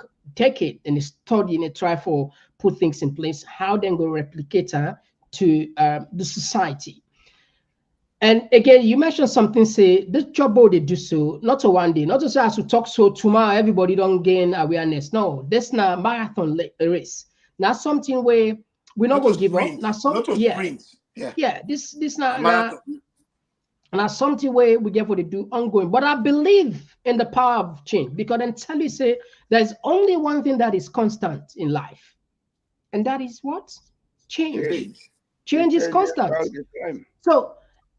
it and study and try for put things in place. How then go replicate to the society. And again, you mentioned something, say this job they do so, not a one day, not to say as we talk so tomorrow, everybody don't gain awareness. No, this not marathon race. Not something where we're not gonna give up. Not something, yeah. This not something where we get what they do ongoing. But I believe in the power of change, because then tell you say there's only one thing that is constant in life, and that is what? Change. Change is constant. So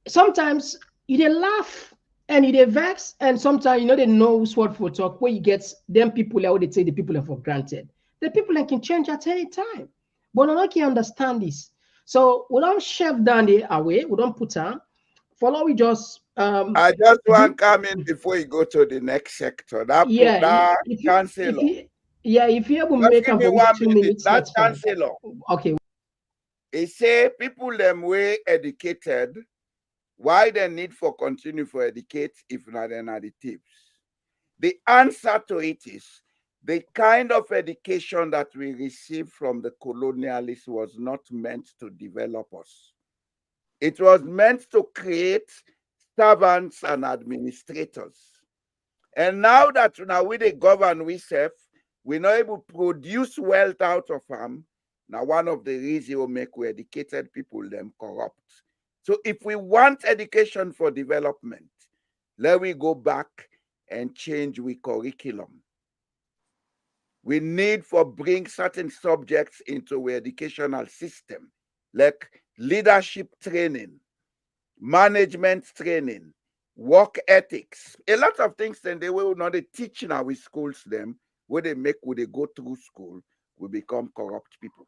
sometimes they laugh and they vex, and sometimes they know what for talk where you get them people that they take the people are for granted. The people that can change at any time. But I can understand this. So we don't shove down the away, we don't put on. Follow we just I just want to come in before you go to the next sector. That chancellor. If you ever Just make give up me for 1 2 minute. minutes, That that's fine. chancellor. Okay. He say people them way educated. Why the need for continue for educate if not then are the tips? The answer to it is the kind of education that we received from the colonialists was not meant to develop us. It was meant to create servants and administrators. And now that we they govern we're not able to produce wealth out of them. Now one of the reasons we make we educated people them corrupt. So if we want education for development, let we go back and change we curriculum. We need for bring certain subjects into our educational system, like leadership training, management training, work ethics. A lot of things then they will not teach in our schools them, where they go through school, we become corrupt people.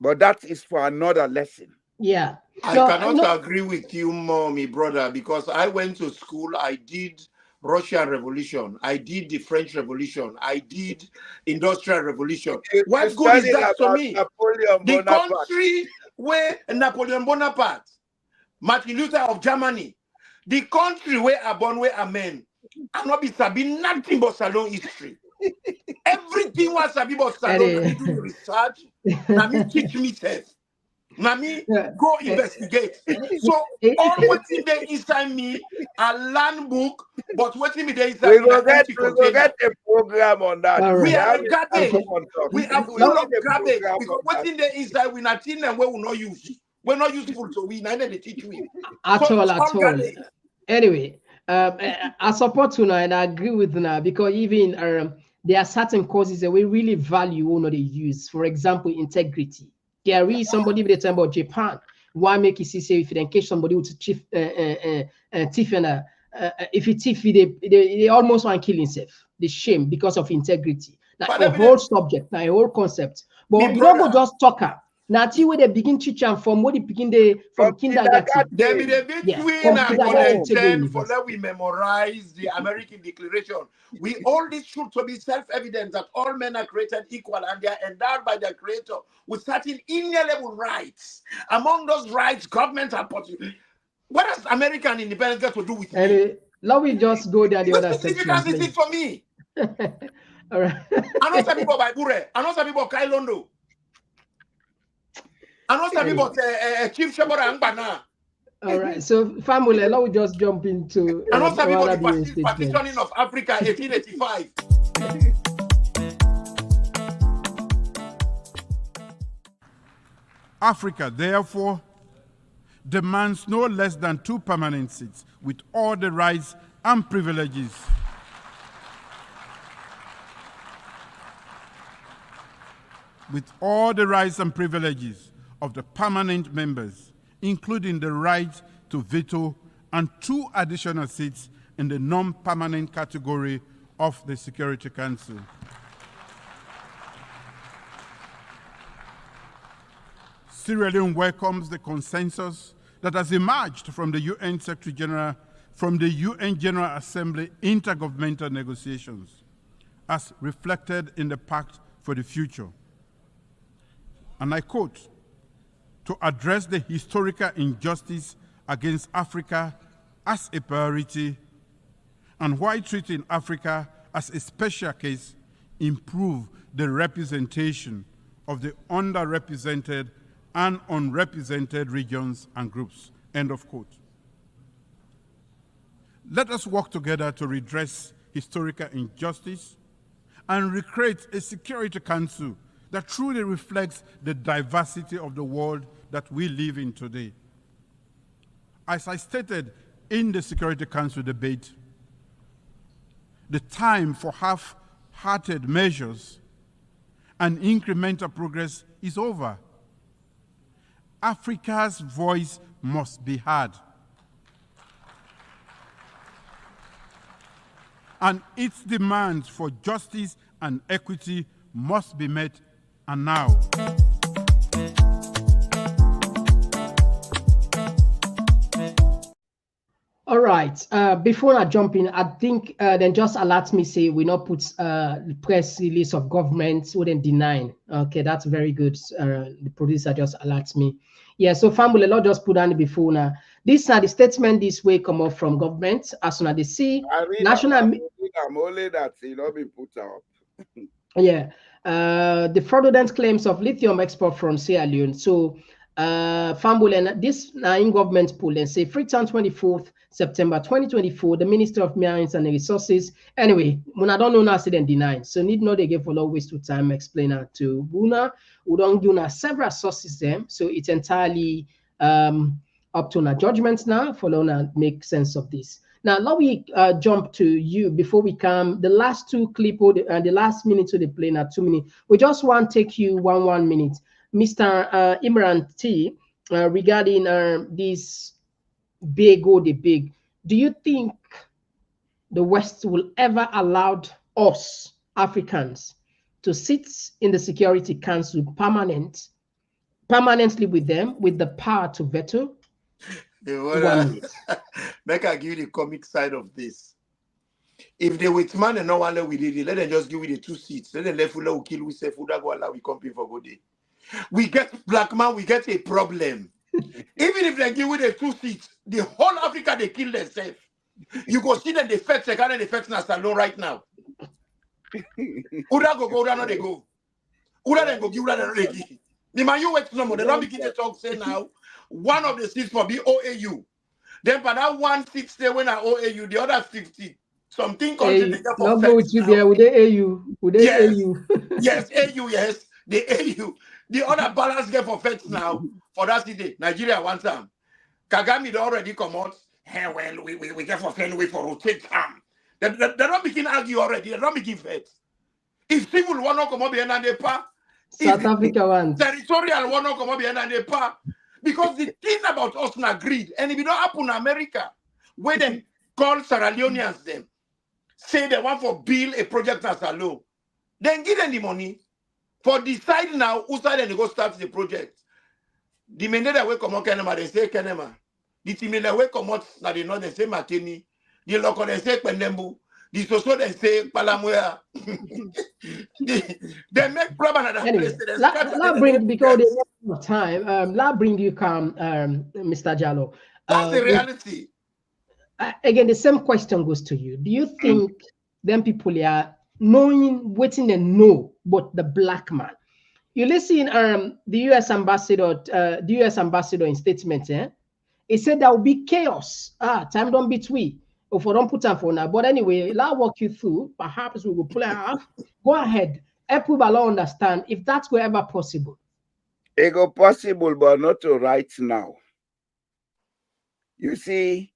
But that is for another lesson. Yeah. I cannot agree with you more, my brother, because I went to school, I did Russian Revolution, I did the French Revolution, I did Industrial Revolution. What good is that to me? The country where Napoleon Bonaparte, Martin Luther of Germany, the country where I born, where I men, and not be sabi nothing but salon history. Everything was sabi but salon. I do research, na me teach myself. Nami, go investigate. So all what's in there inside me, a land book, but what's in there inside we will get a program on that. Right. We are garbage. We are full of garbage because what's in there inside we not in and we will not use. We're not useful, so we neither they teach we. At all. Anyway, I support Una and I agree with Una because even there are certain causes that we really value or not they use. For example, integrity. There is somebody with the time about Japan. Why make you see say if you engage somebody with thief and if you thief, they almost want to kill himself. The shame because of integrity. Now a whole subject, now a whole concept. But you don't go just talk her. Now till where they begin teaching from what they begin from kindergarten. There be the between and for that we memorize the American Declaration. We all this should to be self-evident that all men are created equal and they are endowed by their creator with certain inalienable rights. Among those rights, governments are possible. What does American independence got to do with me? Let me just go there the other section. What significance is it for me? All right. I know some people by Bure. I know some people Kailondo. I know some people Chief Shepherd and Bana. All right, so family, let me just jump into. I know some people the partitioning of Africa, 1885. Africa, therefore, demands no less than 2 permanent seats with all the rights and privileges. With all the rights and privileges of the permanent members, including the right to veto and 2 additional seats in the non-permanent category of the Security Council. Sierra Leone welcomes the consensus that has emerged from the UN Secretary General, from the UN General Assembly intergovernmental negotiations, as reflected in the Pact for the Future. And I quote, to address the historical injustice against Africa as a priority, and while treating Africa as a special case, improve the representation of the underrepresented and unrepresented regions and groups, end of quote. Let us work together to redress historical injustice and recreate a Security Council that truly reflects the diversity of the world that we live in today. As I stated in the Security Council debate, the time for half-hearted measures and incremental progress is over. Africa's voice must be heard. and its demands for justice and equity must be met, and now. All right. Before I jump in, I think then just alert me say we not put the press release of government wouldn't deny. Okay, that's very good. The producer just alerts me. Yeah, so family, Lord just put on before now. These are the statement this way come up from government as soon as they see national. I'm only that you know been put out. Yeah, the fraudulent claims of lithium export from Sierra Leone. So, Fambul, this in government pool and say Freetown 24th September 2024, the Minister of Mines and Resources. Anyway, when I don't know now, say then deny. So need not they give for no waste of time explain that to Buna. We don't do now several sources them. So it's entirely up to our judgments now for now make sense of this. Now, let me jump to you before we come. The last two clip and the last minute to the play now 2 minutes. We just want to take you 1 minute. Mr. Imran T, regarding this the big, do you think the West will ever allow us, Africans, to sit in the Security Council permanently with them, with the power to veto? Make I give you the comic side of this. If they with man and no one let we did it, let them just give you the 2 seats. Let them let Fula kill we say Fula go allow we compete for good day. We get black man, we get a problem. Even if they give you the 2 seats, the whole Africa they kill themselves. You go see that the effects they can't effects na salon right now. Uda go, Uda no they go. Uda then go give Uda no they give. The man you wait no more. They don't begin to talk say now. One of the seats for be OAU. Then for that 1 seat stay when I OAU, the other 50. Something country not go with you there with the AU. With the yes. AU. Yes, AU, yes. The AU. The other balance get for feds now for that city. Nigeria one time. Kagame they already come out. Hey, well, we get for fair way for rotate time. They don't begin argue already. They don't begin feds. If civil one not come up behind the pa, South Africa wants. Territorial one not come up behind the pa. Because the thing about us na greed, and if it don't happen in America, where they call Sierra Leoneans them, say they want for build a project as a law, then give them the money for decide now who side they go start the project. The men that way come out Kenema, they say Kenema. The team that way come out now they know they say Makeni. The local they say Pendembu. The Socio they say Palamuya. They make problem at that anyway, place. Let's bring because they have time. Let's bring you Mr. Jallo. That's the reality. Again, the same question goes to you. Do you think them people are knowing, waiting and know but the black man? You listen, the U.S. ambassador, in statement, he said there will be chaos. Time don't be twee. If we don't put on for now. But anyway, I'll walk you through. Perhaps we will pull it out. Go ahead. Help people understand if that's wherever possible. It go possible, but not to right now. You see,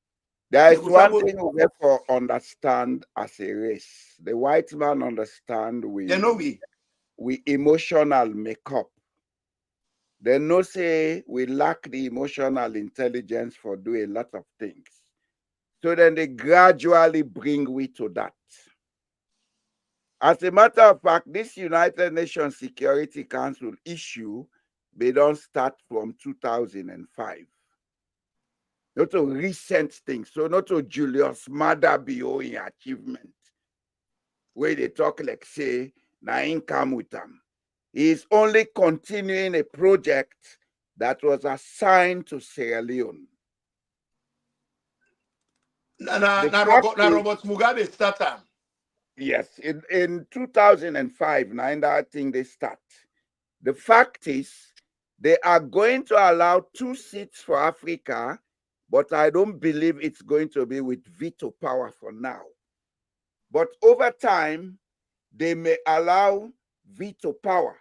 there is one thing we have to understand as a race. The white man understand we emotional makeup. They know say we lack the emotional intelligence for do a lot of things. So then they gradually bring we to that. As a matter of fact, this United Nations Security Council issue, they don't start from 2005. Not a recent thing. So not a Julius Maada BOE achievement. Where they talk like say, na income with them. He is only continuing a project that was assigned to Sierra Leone. Robert Mugabe started. Yes, in 2005, that thing they start. The fact is, they are going to allow 2 seats for Africa, but I don't believe it's going to be with veto power for now. But over time, they may allow veto power.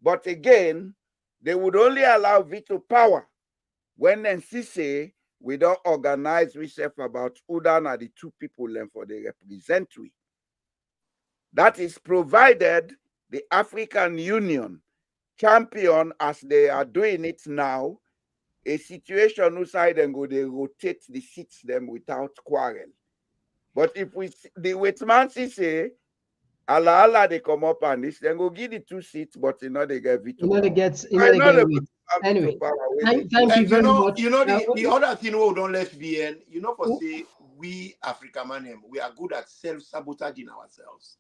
But again, they would only allow veto power when NCC we don't organize ourselves about who are the 2 people and for they represent we. That is provided the African Union champion as they are doing it now, a situation outside and go they rotate the seats them without quarrel. But if we the Wetmansi say, Allah they come up and this, then go give the 2 seats, but they get veto. They get with. Anyway, thank you very much. The other thing we don't let be in, for say we African man, we are good at self-sabotaging ourselves.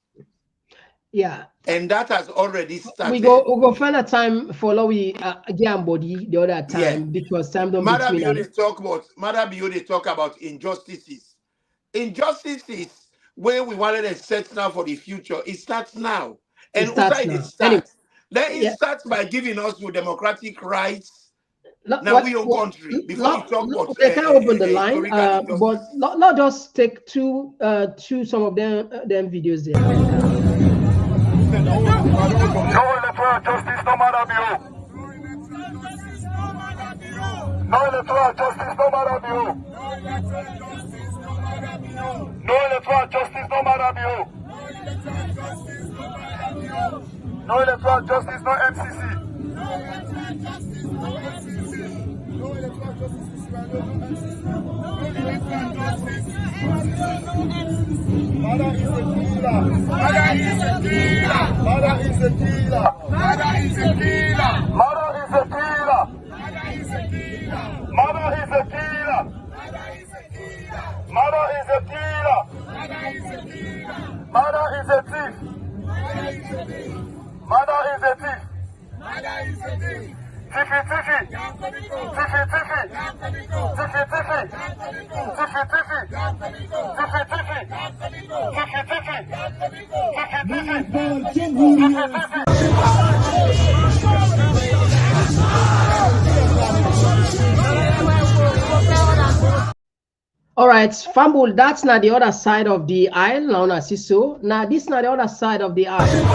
Yeah. And that has already started. We go find a time for we again body the other time because time don't between they talk about injustices. Injustices where we wanted to set now for the future. It starts now. And it starts. Anyway, then it starts by giving us with democratic rights. Now we own country. Before you talk about they can open the line, but not just take two some of them videos there. No electoral justice, no matter below. No electoral justice, no matter below. No electoral justice, no matter below. No electoral justice, no MCC. No electoral justice, no MCC. Maada is a killer. Maada is a killer. Maada is a killer. Maada is a killer. Maada is a killer. Maada is a killer. Maada is a killer. Maada is a thief. Maada is a thief. Maada is a thief. Tiffy, Tiffy. Tiffy, Tiffy. Tiffy, Tiffy. Tiffy, Tiffy. Tiffy, Tiffy. All right, Fambul, that's not the other side of the aisle. Now, now this is not the other side of the aisle.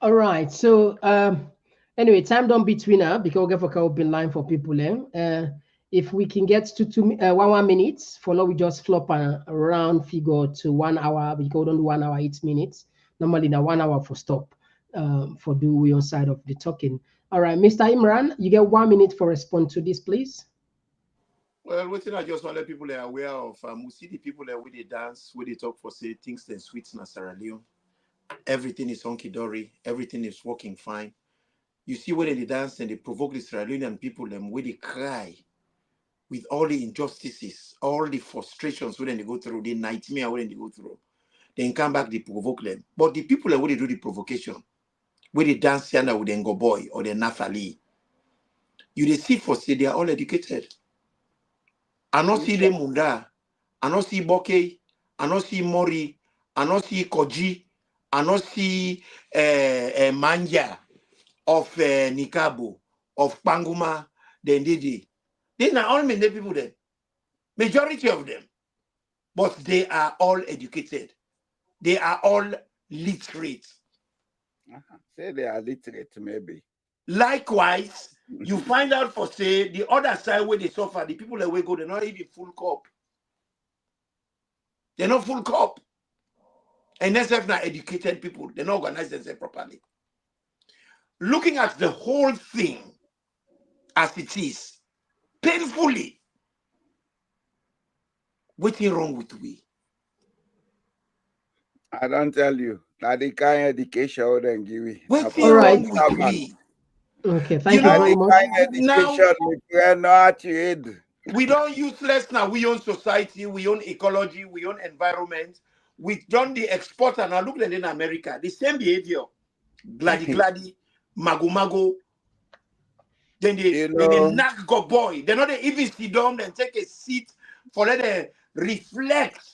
All right, so anyway, time don't between her because we'll get for open line for people. If we can get to 1 minute, follow we just flop a round figure to 1 hour. We go down to 1 hour 8 minutes. Normally now 1 hour for stop for do we on side of the talking. All right, Mr. Imran, you get 1 minute for respond to this, please. Well, one thing I just want to let people are aware of, we see the people there where they dance, where they talk for say things and sweets in Sierra Leone. Everything is hunky-dory, everything is working fine. You see where they dance and they provoke the Sierra Leonean people, them where they cry with all the injustices, all the frustrations when they go through, the nightmare when they go through. Then come back, they provoke them. But the people where they do the provocation, where they dance here with the Ngo boy or the Nafali, you they see for say they are all educated. I not see them Munda, I not see Boke, I not see Mori, I not see Koji, I not see Manja of Nikabu, of Panguma, the Ndidi. These are all many people there. Majority of them. But they are all educated. They are all literate. Say they are literate, maybe. Likewise, you find out for say the other side where they suffer, the people that we go, they're not even full cup. They're not full cup. And that's not educated people. They don't organize themselves properly. Looking at the whole thing as it is, painfully, what's wrong with we? I don't tell you. That the kind of education then give me. What's wrong with we? Okay, thank you very much. Now, Education, we don't useless now. We own society, we own ecology, we own environment. we done the export and now look at in America, the same behavior. Gladi, mago. Then they knock go boy. They not even sit down and take a seat for let them reflect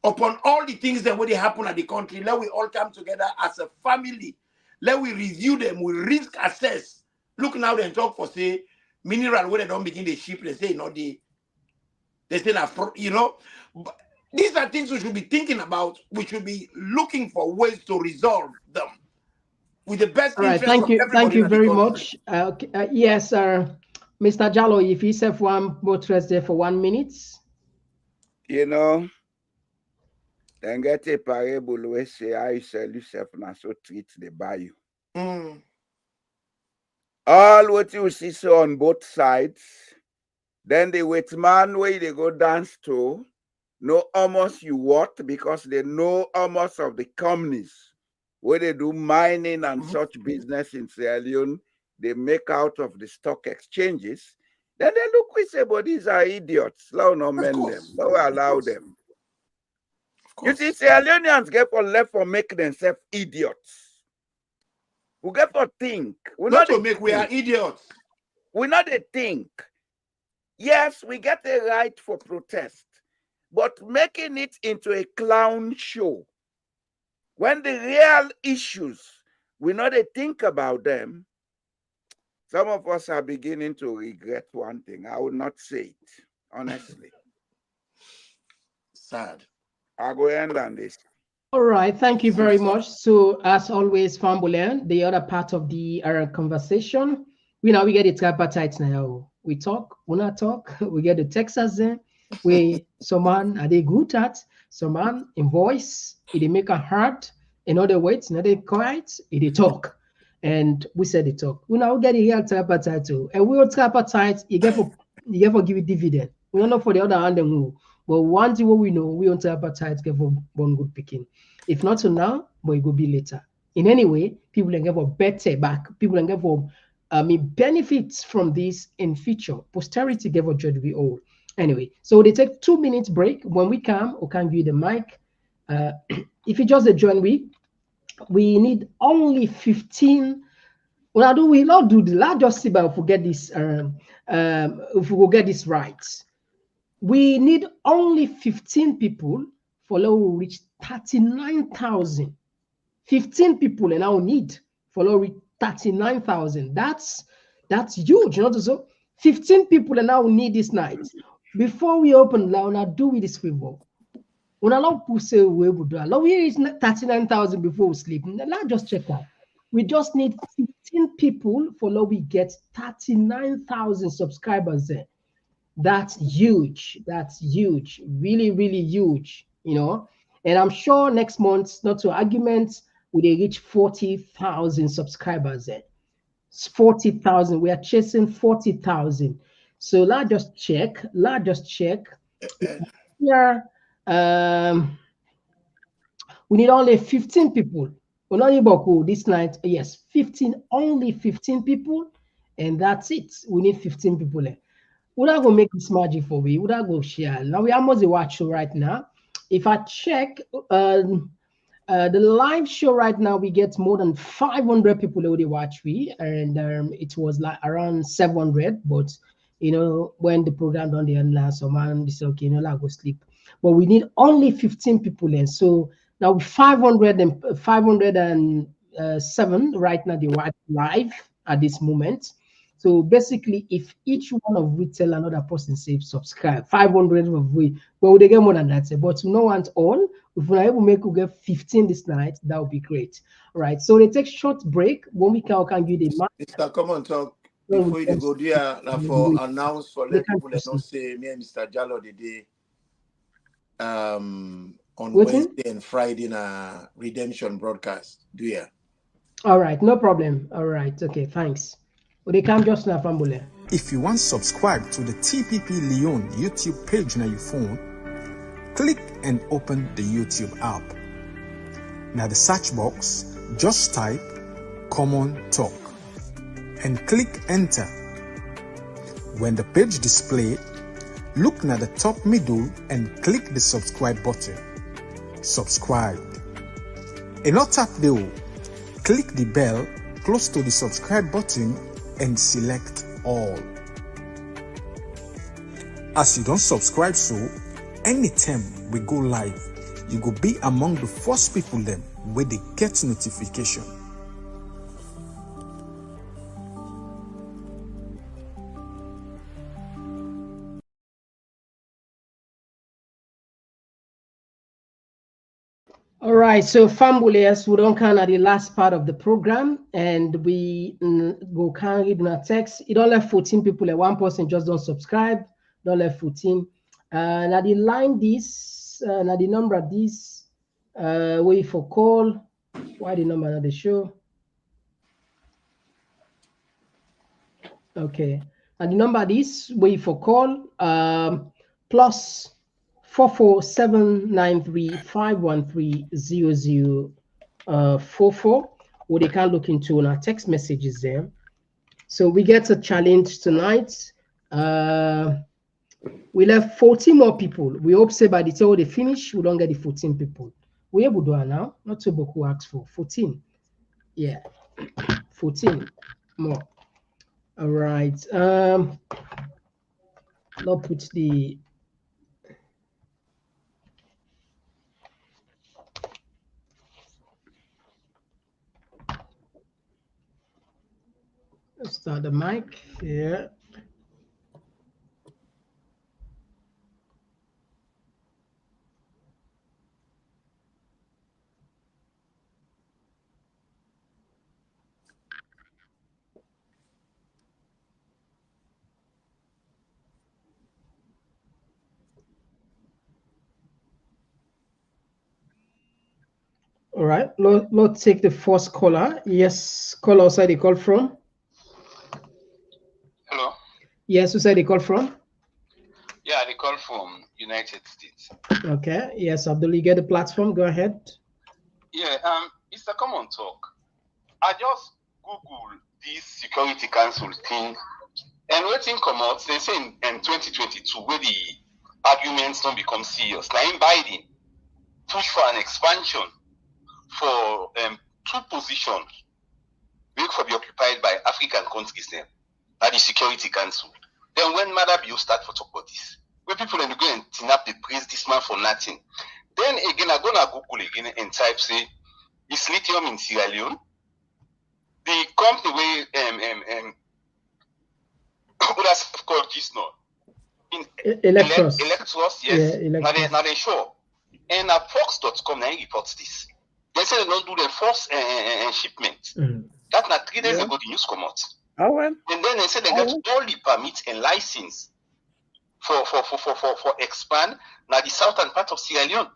upon all the things that would happen at the country. Let we all come together as a family. Let we review them, we risk assess. Look now and talk for say mineral where they don't begin the ship, they say no they say but these are things we should be thinking about. We should be looking for ways to resolve them with the best interest thank of you. everybody. Thank you very much. Yes, Mr. Jallo, if you have one more there for 1 minute. Then get a parable where say I sell yourself and so treat they buy you. All what you see so on both sides, then the wait man where they go dance to know almost you what because they know almost of the companies where they do mining and such business in Sierra Leone, they make out of the stock exchanges. Then they look we say, but these are idiots. Allow no men them. No allow them. You see, Sierra Leoneans get for left for make themselves idiots. We get for think. We are idiots. We not a think. Yes, we get a right for protest, but making it into a clown show. When the real issues, we not a think about them. Some of us are beginning to regret one thing. I would not say it, honestly. Sad. I'll go end on this. All right, thank you very much. So, as always, Fambulen, the other part of the conversation, we get the tripartite now. We talk, we not talk, we get the Texas in. Someone are they good at, someone in voice, they make a heart, in other words, not they quiet, they talk. And we said they talk. We now get the real tripartite too. And we all tripartite, you get for give it dividend. We don't know for the other hand and move. But one thing what we know, we on tripartite get for one good picking. If not so now, but it will be later. In any way, people can get for better back. People can get for benefits from this in future. Posterity get for judge we all. Anyway, so they take 2 minutes break. When we come, we can give you the mic. If you just join we need only 15. Well, we not do the largest if we get this. If we will get this right, we need only 15 people for now we reach 39,000. 15 people and now need for now reach 39,000. That's huge. So 15 people and now need this night before we open. Now do with this favor. When allow say we would do. We reach 39,000 before we sleep. Now just check out. We just need 15 people for now we get 39,000 subscribers there. That's huge. That's huge. Really, really huge. And I'm sure next month, not to arguments, we they reach 40,000 subscribers there. 40,000. We are chasing 40,000. So let's just check. Here, we need only 15 people. We're not able this night. Yes, 15, only 15 people, and that's it. We need 15 people there. We're not gonna make this magic for we. We're not gonna share. Now we almost a watch show right now. If I check the live show right now, we get more than 500 people already watch we, and it was like around 700. But when the program done the end last, so man, we say okay, I'll go sleep. But we need only 15 people in. So now 507 right now they watch live at this moment. So basically, if each one of we tell another person say subscribe, 500 of we, well, they get more than that. But we don't want all. If we're able to make we get 15 this night, that would be great. All right. So they take short break. When we can give the mic. Mr. Come on, talk before you go there for announce for let people that don't say me and Mr. Jallo the day on Wednesday and Friday in a redemption broadcast. Do you? All right, no problem. All right, okay, thanks. Well, they come just now from Bule. If you want to subscribe to the TPP Leone YouTube page on your phone, click and open the YouTube app. Now the search box, just type Common Talk and click enter. When the page display, look at the top middle and click the subscribe button. subscribed. And not tap the click the bell close to the subscribe button and select all. As you don't subscribe, so anytime we go live, you go be among the first people them where they get notification. All right, so Fambulias, we don't count at the last part of the program, and we go can read our text. It don't let 14 people, and one person just don't subscribe. Don't let 14. Now the line this, now the number this, wait for call. Why the number of the show? Okay, and the number this, wait for call, plus 44793513044. Or they can look into on our text messages there. So we get a challenge tonight. We left 14 more people. We hope say by the time they finish, we don't get the 14 people. We able to do it now. Not so who asked for 14. Yeah, 14 more. All right. Let's put the start the mic here. All right, let's take the first caller. Yes, caller outside the call from. Hello. Yes, who said the call from? Yeah, they call from United States. Okay. Yes, Abdul, you get the platform. Go ahead. Yeah. It's a common talk. I just Google this Security Council thing, and waiting come out. They say in 2022, where the arguments don't become serious. Now in Biden push for an expansion for 2 positions, which will be occupied by African countries then at the Security Council. Then when Maada bill start for talk about this, where people are going and tinap they praise this man for nothing. Then again, I'm gonna Google again and type say, is Lithium in Sierra Leone? The company where what that's called this now in Electros. Electros, yes. Yeah, now they show. And Fox.com now reports this. They say they don't do the first shipment. That's not 3 days ago the news come out. Oh, well. And then they said they got all the permits and license for expand now the southern part of Sierra Leone.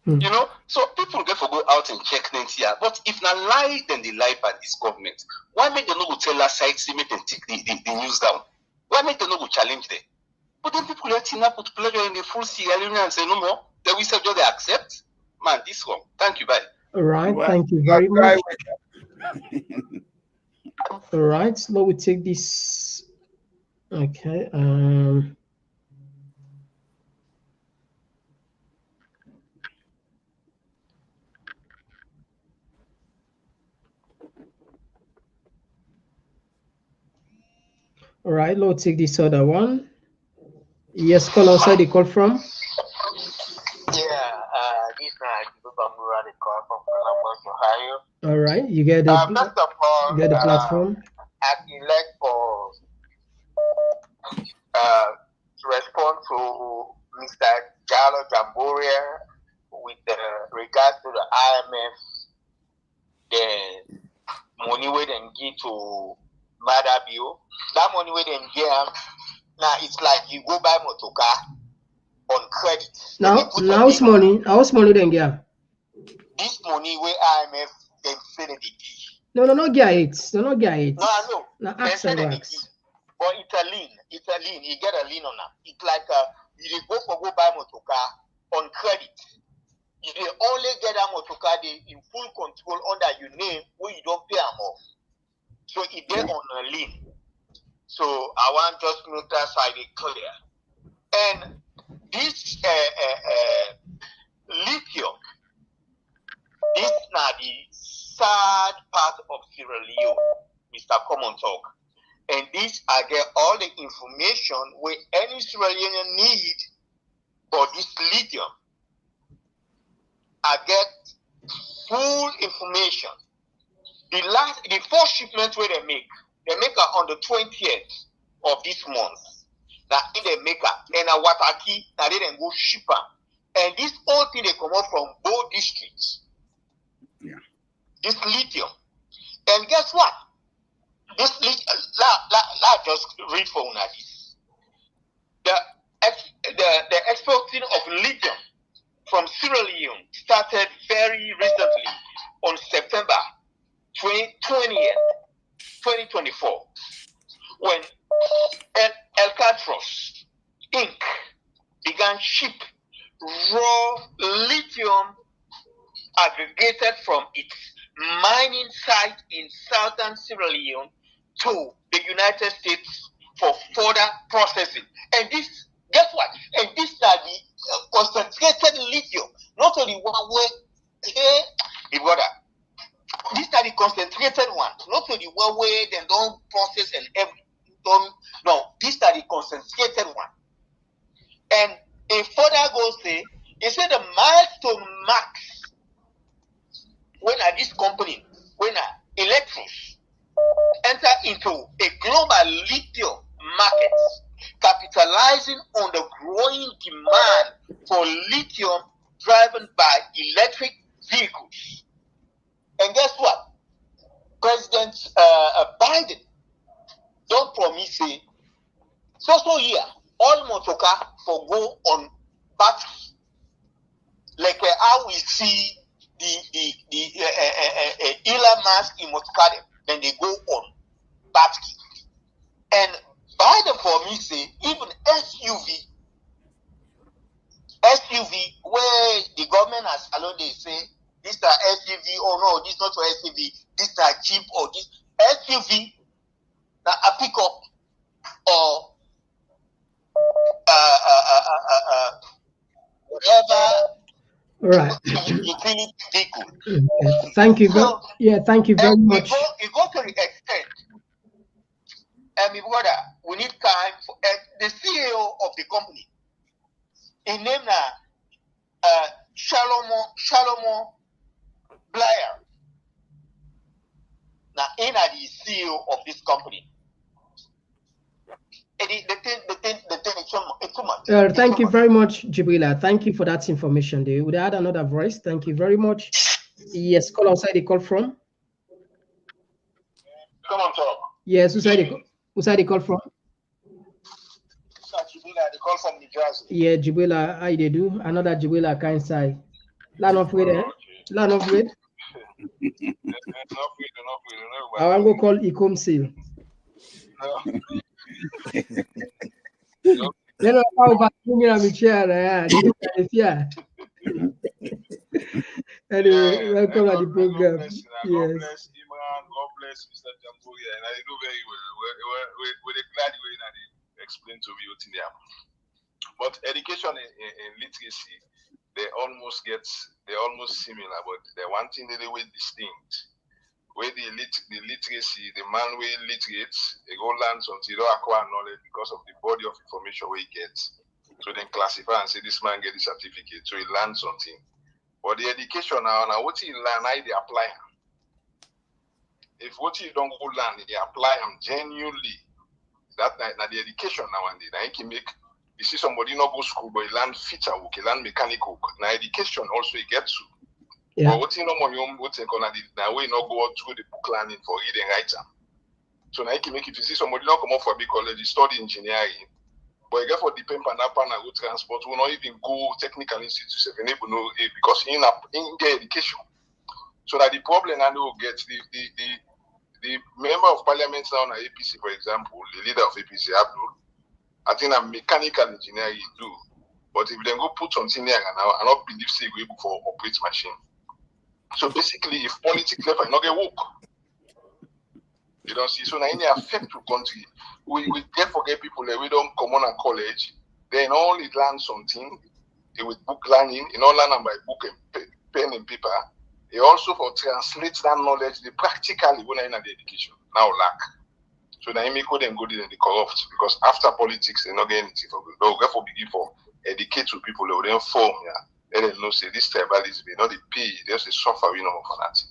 You know, so people get to go out and check things here. But if not lie, then they lie by this government. Why make them not go tell us side see make them take the news down? Why make them not go challenge them? But then people let him put pleasure in the full Sierra Leone and say no more. Then we say just they accept. Man, this wrong. Thank you, bye. All right, thank you very much. All right, now we take this. Okay. All right, let's take this other one. Yes, call outside the call from. Yeah, this is Kabu Mansabah, the call from Columbus, Ohio. All right, you get the first of all, you get the platform. I'd like for to respond to Mr. Jallo Jamboria with regards to the IMF, the money we then give to Maada bill. That money we then give now it's like you go buy motoka on credit. Now how's money then get? This money where IMF then say that they give. No, not get it. No, not get it. No. Now They ask say and that they wax. give. But it's a lien. You get a lien on that. It's like you dey go buy motoka on credit. You dey only get that motoka in full control under your name when you don't pay them off. So it dey on a lien. So I want just make that side clear. And this lithium, this now the sad part of Sierra Leone, Mr. Common Talk. And this I get all the information where any Sierra Leonean need for this lithium. I get full information. The first shipment where they make it on the 20th of this month. Now in the maker and a Wataki, now they then go shipper. And this whole thing they come up from both districts. Yeah. This lithium. And guess what? This let just read for una this. The exporting of lithium from Sierra Leone started very recently on September 2024 when Alcatraz Inc. began ship raw lithium aggregated from its mining site in southern Sierra Leone to the United States for further processing. And this, guess what? And this is the concentrated lithium, not only one way. This is the concentrated one, not only one way. They don't process and everything. No, this is the concentrated one. And a further goes say, they say the milestone marks when this company, when Electros enter into a global lithium market, capitalizing on the growing demand for lithium driven by electric vehicles. And guess what? President Biden don't promise say, so here, all motorcar for go on battery. Like how we see the Elon Musk in motorcar, then they go on battery. And Biden for me say, even SUV, where the government has alone they say, this is SUV, oh no, this is not for SUV, this is Jeep or this SUV, now a pickup or whatever. Right. Utility vehicle. Okay. Thank you. So, thank you very much. You go to the extent, and my brother, we need time for the CEO of the company. His name now Shalomo Blair. Now, in the CEO of this company. The thing is too much. Thank you very much, Jibrila. Thank you for that information. They would add another voice. Thank you very much. Yes, call outside the call from. Come on, talk. Yes, who's the call from? Jibrila, the call from New Jersey. Yeah, Jibrila, how they do? Another Jibrila kind side. Land of Wade, eh? Land of Wade. I want to call Ecom Seal. You know how about me on the chair? Anyway, welcome to the program. God bless Imran, God bless Mr. Jamburia, and I do very well. We're glad you explain to me what's in there. But education and literacy, they almost similar, but the one thing they way distinct. Where the literacy, the man will literate, they go learn something, they don't acquire knowledge because of the body of information where he gets. So then classify and say this man get the certificate, so he learns something. But the education now what he learn, how they apply him. If what you don't go learn, they apply him genuinely. That now the education now and then, he can make. You see somebody not go school, but he learn feature work, he learn mechanical work. Now education also he gets to. Yeah. But what you know more, what's gonna now we not go through the book learning for reading writing. So now you can make it. You see somebody not come up for a big college, study engineering, but you get for the pen and go transport, will not even go technical institutes if you know because in get education. So that the problem I know gets the member of parliament now on APC, for example, the leader of APC, Abdul, I think a mechanical engineer you do, but if they go put something there now, I don't believe say we go for operate machine. So basically, if politics left, I not get work. You don't see. So now, in the affect to country, we get forget people that we don't come on a college, Then only learn something. He will book learning, learn by book and pen and paper. He also for translate that knowledge the practically when in the education now lack. So now he could then go in the corrupt because after politics they not get anything for they'll go for begin for educate to people they will then form Let them know say this tribalism not the pay, there's a suffer for that.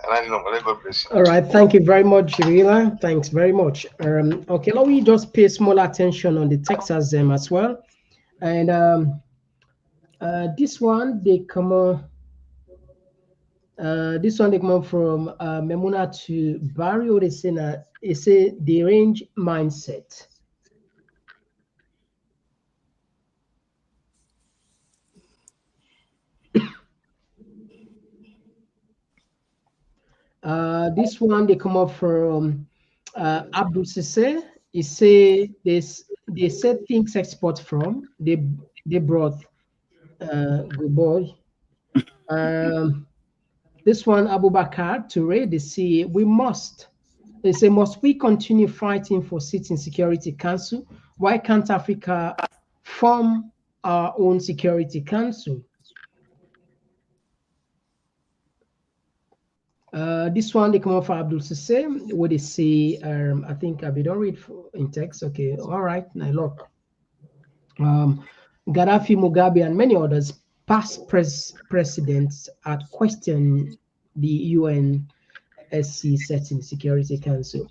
And I know God bless you. All right, thank you very much, Jirila. Thanks very much. Okay, let me just pay small attention on the Texas as well. And this one they come on. This one they come on from Memuna to Barrio. They say the range mindset. This one they come up from Abdul Sisse. He say they said things export from they brought good boy. This one Abubakar Toure they say must we continue fighting for seats in Security Council? Why can't Africa form our own Security Council? This one they come off Abdul Sisse, what they say, I think we don't read in text. Okay, all right, now look. Gaddafi, Mugabe, and many others, past presidents, had questioned the UNSC setting Security Council.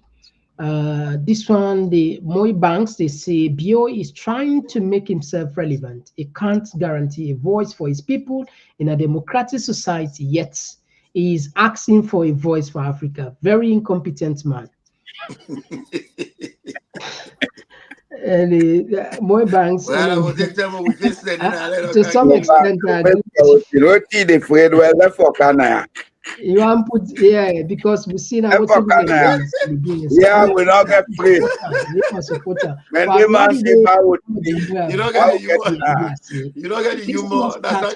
This one, the Moi Banks, they say Bio is trying to make himself relevant. He can't guarantee a voice for his people in a democratic society, yet he is asking for a voice for Africa. Very incompetent man. And Moi Banks, well, to some extent, you want put because we see now what's yeah, we not get free. You don't get the humor. That's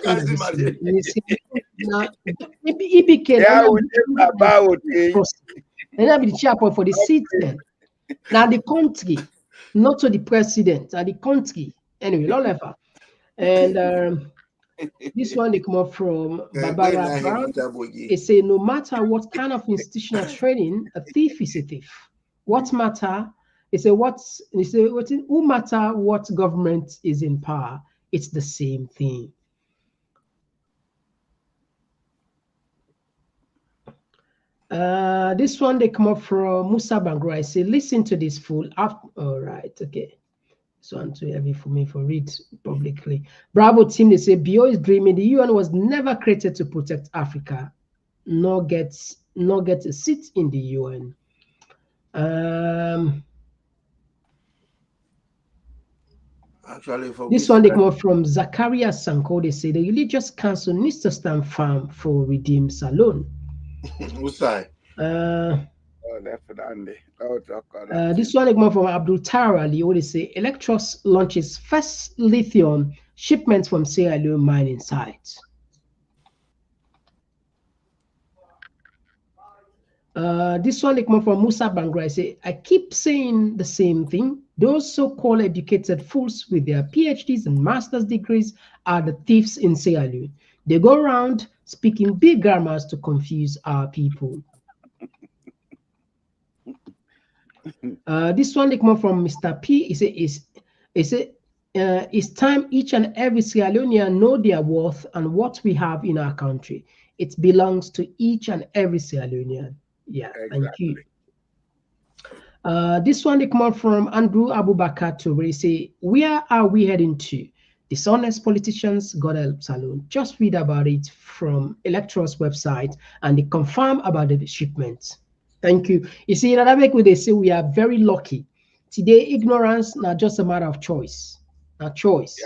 be the chairperson for the seat then. Now the country, not to the president, the country. Anyway, not level. And this one they come up from Barbara Brown. They say no matter what kind of institutional training, a thief is a thief. What matter? They say who matter what government is in power? It's the same thing. This one they come up from Musa Bangra. I say listen to this fool. All right, okay. So one too heavy for me for read publicly. Bravo team, they say Bio is dreaming. The UN was never created to protect Africa, nor get a seat in the UN. Actually, this one they come up from Zakaria Sanko. They say the religious council needs to stand firm for Redeem Salon. Who's that? This one come from Abdul Tara Ali. They say Electros launches first lithium shipments from Sierra Leone mining sites. This one come from Musa Bangra. Say I keep saying the same thing. Those so-called educated fools with their PhDs and master's degrees are the thieves in Sierra Leone. They go around speaking big grammars to confuse our people. This one they come from Mr. P. It's time each and every Sierra Leonean know their worth and what we have in our country. It belongs to each and every Sierra Leonean. Yeah, exactly. Thank you. This one they come from Andrew Abubakar Toure. Say, where are we heading to? Dishonest politicians, God help Salon. Just read about it from Electros website and they confirm about the shipments. Thank you. You see, in Arabic, they say we are very lucky. Today, ignorance not just a matter of choice. A choice.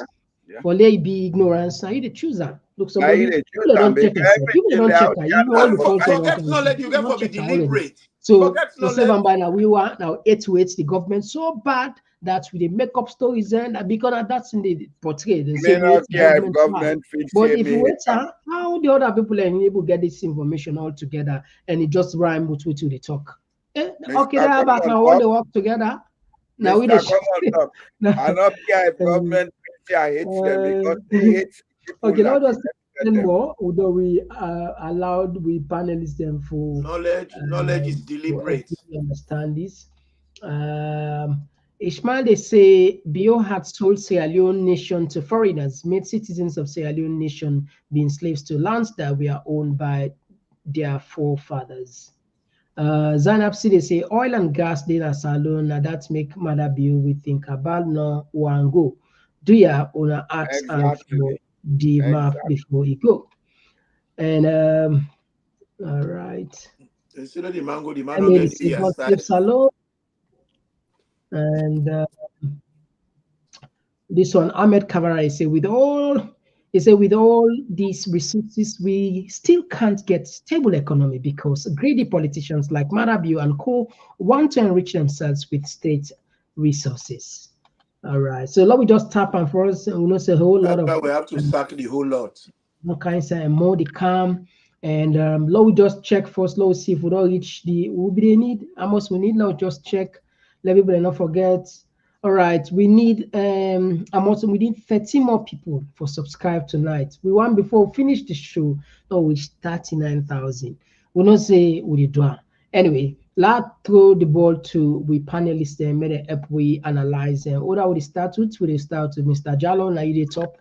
Yeah. For they be ignorance, now you the choose that. Look, somebody people don't check yourself. People don't check that. You know all the faults forget knowledge, you get for be deliberate. So the same by now we were now 8 to 8 the government so bad that we they make up stories and because that's in the portray. They say government but if you wait how the other people are able to get this information all together and it just rhyme with what they talk. Okay, about now all they work together. Now we I don't care if government say I hate them because they hate people Okay, now that just elected them. more, although we allowed we panelists them Knowledge is for help deliberate. me understand this. Ishmael, they say Bio had sold Sierra Leone nation to foreigners, made citizens of Sierra Leone nation being slaves to lands that were owned by their forefathers. Zainab see they say oil and gas they na salon na that make Maada Bio we think about no wango. Do ya on a ask for Exactly. the map Exactly. before you go? And all right. Instead of the man I no mean, get it's the about side. safe salon. And this one, Ahmed Kavara, with all these resources, we still can't get stable economy because greedy politicians like Marabio and Co want to enrich themselves with state resources. All right. So let me just tap and for us, we know a whole lot That's of why we have to sack the whole lot. all kinds of more the calm. And let we just check first. Let we see if we don't reach the what we need. How much we need? Let we just check. Let everybody not forget. All right, we need we need 30 more people for subscribe tonight. We want before we finish the show, no reach 39,000. We not say we do it. Anyway, let's throw the ball to we panelists and make the help we analyze and order we start with Mr. Jallo, now you the top.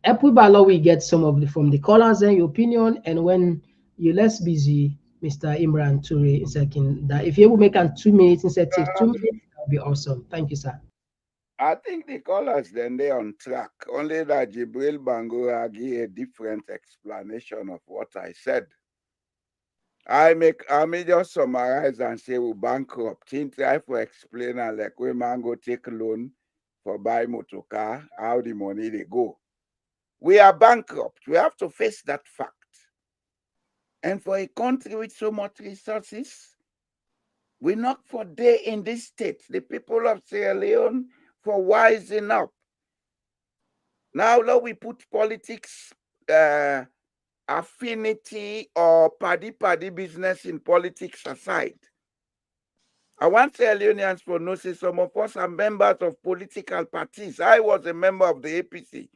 Epwibalo, we get some of the from the callers and your opinion, and when you're less busy, Mr. Imran Ture in second. That if you will make an 2 minutes instead take 2 minutes, that'll be awesome. Thank you, sir. I think the callers then they're on track. Only that Jibril Bangura give a different explanation of what I said. I may just summarize and say we bankrupt. He try to explain and like we man go take loan for buy motor car, how the money they go. We are bankrupt. We have to face that fact. And for a country with so much resources, we not for day in this state. The people of Sierra Leone for wising up. Now, let we put politics, affinity or paddy business in politics aside. I want Sierra Leoneans to know say some of us are members of political parties. I was a member of the APC,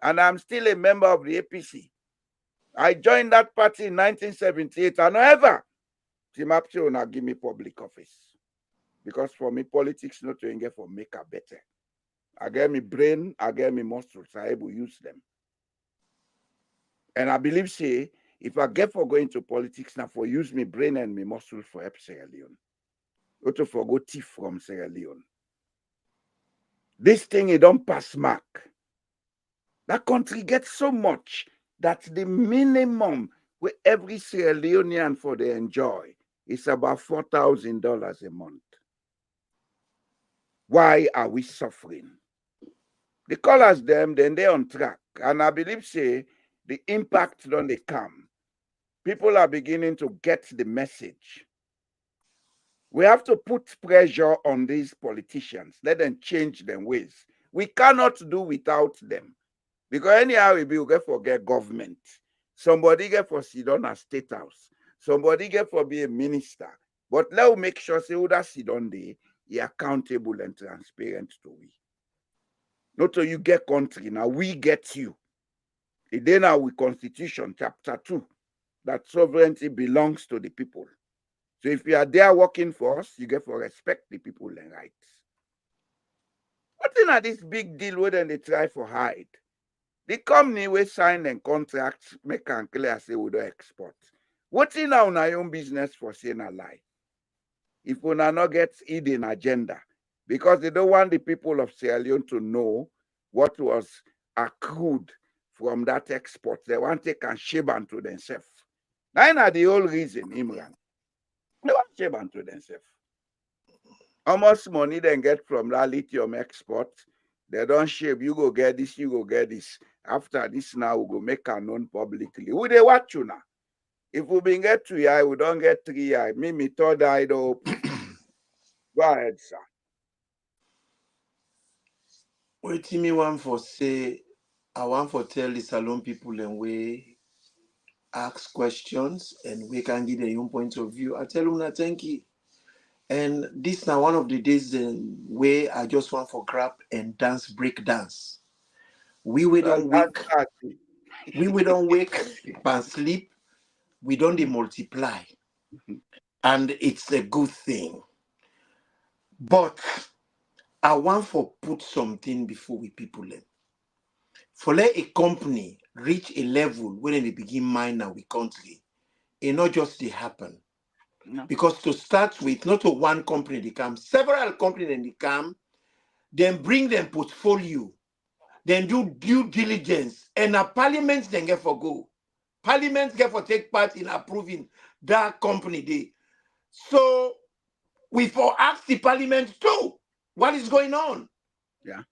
and I'm still a member of the APC. I joined that party in 1978, and however, Timapcho now give me public office. Because for me, politics not to engage for make a better. I get me brain, I get me muscles, I able use them. And I believe, say, if I get for going to politics now, for use me brain and me muscle for help Sierra Leone. Or to forgo thief from Sierra Leone. This thing, it don't pass mark. That country gets so much that the minimum where every Sierra Leonean for they enjoy is about $4,000 a month. Why are we suffering? The callers them, then they're on track. And I believe, say, the impact don't they come. People are beginning to get the message. We have to put pressure on these politicians. Let them change their ways. We cannot do without them. Because anyhow we get forget government. Somebody get for sit on a state house. Somebody get for be a minister. But let's make sure say who that sit on there, he accountable and transparent to we. Not so you get country, now we get you. Then now we Constitution chapter 2 that sovereignty belongs to the people. So if you are there working for us, you get to respect the people and rights. What in this big deal where they try for hide? The company will sign a contract, make and clear say we don't export. What's in our own business for saying a lie? If we not get hidden agenda, because they don't want the people of Sierra Leone to know what was accrued from that export. They want to take and shame to themselves. That's the whole reason, Imran. They want to shame to themselves. How much money they get from that lithium export? They don't shame. You go get this, you go get this. After this now, we go make a known publicly. Who they watch you now? If we been get 2 eye, we don't get 3 eye. Me third eye though. Go ahead, sir. Wait, me one for say, I want for tell the salon people and we ask questions and we can give their own point of view. I tell them, thank you. And this now one of the days where I just want for grab and dance, break dance. We don't wake. We don't wake and sleep. We don't multiply. And it's a good thing. But I want to put something before we people learn. For let a company reach a level when they begin mine now we country, it not just they happen. No. Because to start with, not a one company they come, several companies they come, then bring them portfolio, then do due diligence, and a parliament then get for go. Parliament get for take part in approving that company day. So we for ask the parliament too, what is going on? Yeah.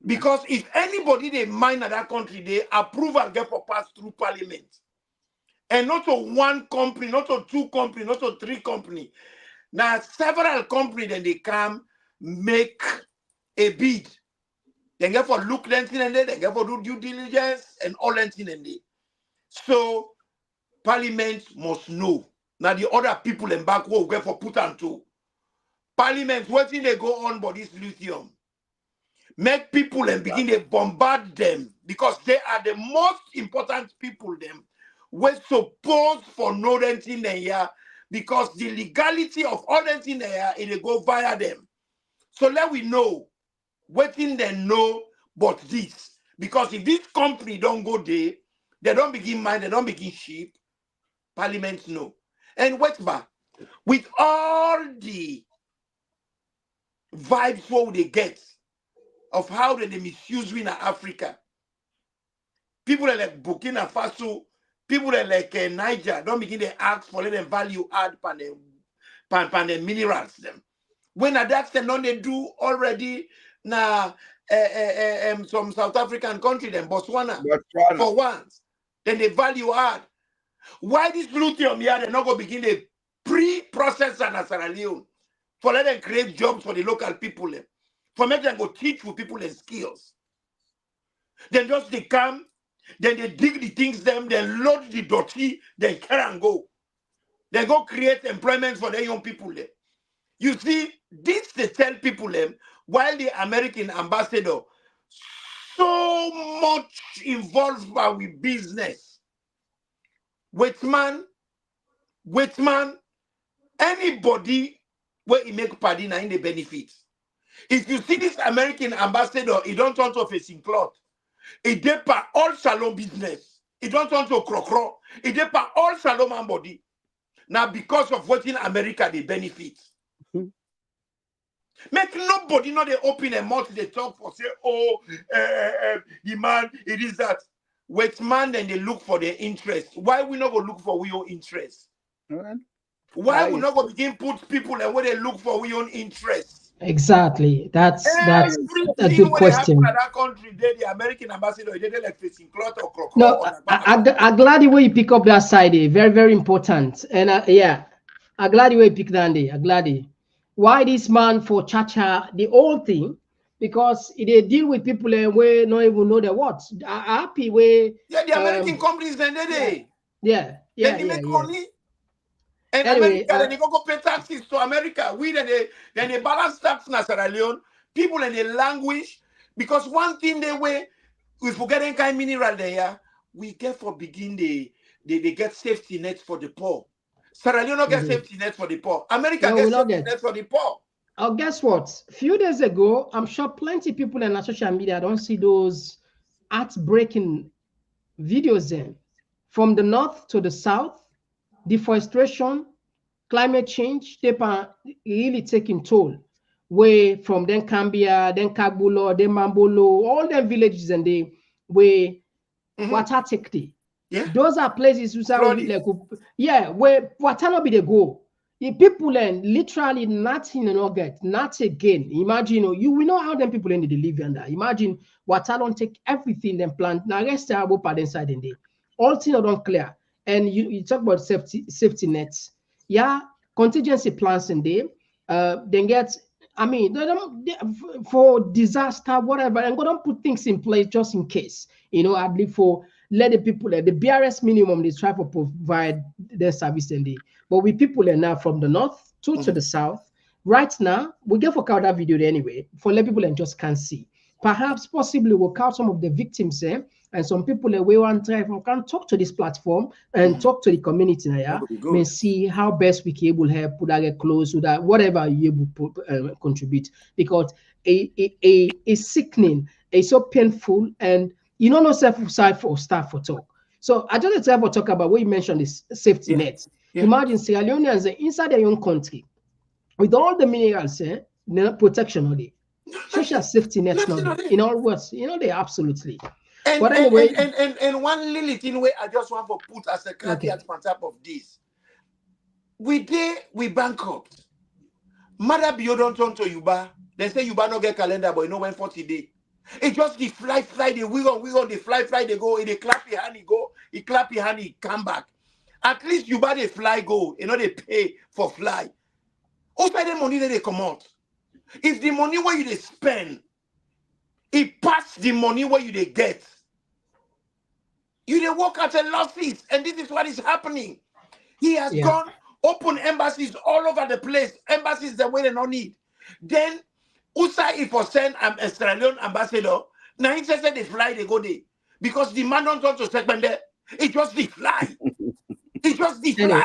Because if anybody they mine at that country, they approve and get for pass through parliament. And not to one company, not to two companies, not to three companies. Now several companies then they come make a bid. They get for look anything and they get for do due diligence and all anything and they. So parliament must know. Now the other people in back will get for put on to. Parliament, what thing they go on about this lithium? Make people and begin to bombard them because they are the most important people them. We're supposed for no anything there because the legality of all anything there it go via them. So let we know what thing they know but this. Because if this company don't go there, they don't begin mine, they don't begin ship, parliament know. And wait back, with all the vibes what they get of how they misuse in Africa, people are like Burkina Faso, people are like Niger, don't begin to ask for them value add pan the minerals them. When at that time, they do already now some South African country, then Botswana, for once, then they value add. Why this lithium here, they're not going to begin the pre-process in Sierra Leone for let them create jobs for the local people, for make them go teach for people and skills. Then just they come, then they dig the things them, then load the dirty, then carry and go. They go create employment for the young people there. You see, this they tell people them while the American ambassador so much involved with business. Waitman, anybody where he make party in the benefits. If you see this American ambassador, he don't turn to facing cloth. He depart all salon business. He don't turn to crocro. He depart all salon and body. Now because of what in America they benefit. Make nobody know they open a mouth, they talk for say, oh, the man, it is that. Wait, man, then they look for their interest. Why we not go look for we own interest? Right. Why we not go begin put people and where they look for we own interest? Exactly. That's a good question. That country, the American ambassador, they like facing cloth or crocodile. No, I'm glad the way you pick up that side. Very, very important. And yeah, I'm glad the way you pick that. I'm glad. Why this man for Chacha the whole thing? Because they deal with people and we don't even know the words. Happy way. Yeah, the American companies then they. Yeah. Then they make money. And anyway, America, then they go pay taxes to America. We then they balance tax in Sierra Leone. People in the language. Because one thing we forget any kind of mineral there, we get for begin they get safety nets for the poor. Sierra Leone get safety net for the poor. America gets safety net for the poor. Oh, guess what? A few days ago, I'm sure plenty of people in social media don't see those heartbreaking videos then. From the north to the south, deforestation, climate change, they are really taking toll. Way from then Cambia, then Kabulo, then Mambolo, all them villages and they way water take. Yeah. Those are places where water not be the go. The people and literally nothing and not get, not again. Imagine you will know how them people in the live under. Imagine water don't take everything them plant. Now rest about part inside in there. All things don't clear. And you talk about safety nets. Yeah, contingency plans in there. Then get for disaster, whatever, and go don't put things in place just in case. I believe for let the people the BRS minimum they try to provide their service in there. But with people are now from the north to the south, right now we get for that video anyway for let people and just can't see. perhaps possibly work out some of the victims and some people that we want to can talk to this platform and talk to the community now, and see how best we can able help put that close so that whatever you able to contribute, because a sickening, a so painful, and you don't know self-side for staff for talk. So I just have to talk about what you mentioned, this safety net. Imagine Sierra Leoneans inside their own country with all the minerals, protection on it. Social safety nets, not in all words, they absolutely. And, but anyway, and one little thing where I just want to put as a caveat on top of this. We bankrupt. Mother Bio don't turn to Yuba. They say Yuba no get calendar, but you know when 40 days. It just the fly, the we on the fly, they go, they clap your hand, he clap your hand, he come back. At least Yuba they fly go, they pay for fly. Also the money that they come out. If the money where you they spend, it pass the money where you they get. You they work at a losses, and this is what is happening. He has gone open embassies all over the place. Embassies the way they don't need. Then USA if for send an Australian ambassador, now he says that they fly, they go there. Because the man don't want to segment there. It just the fly. It just the fly. Anyway,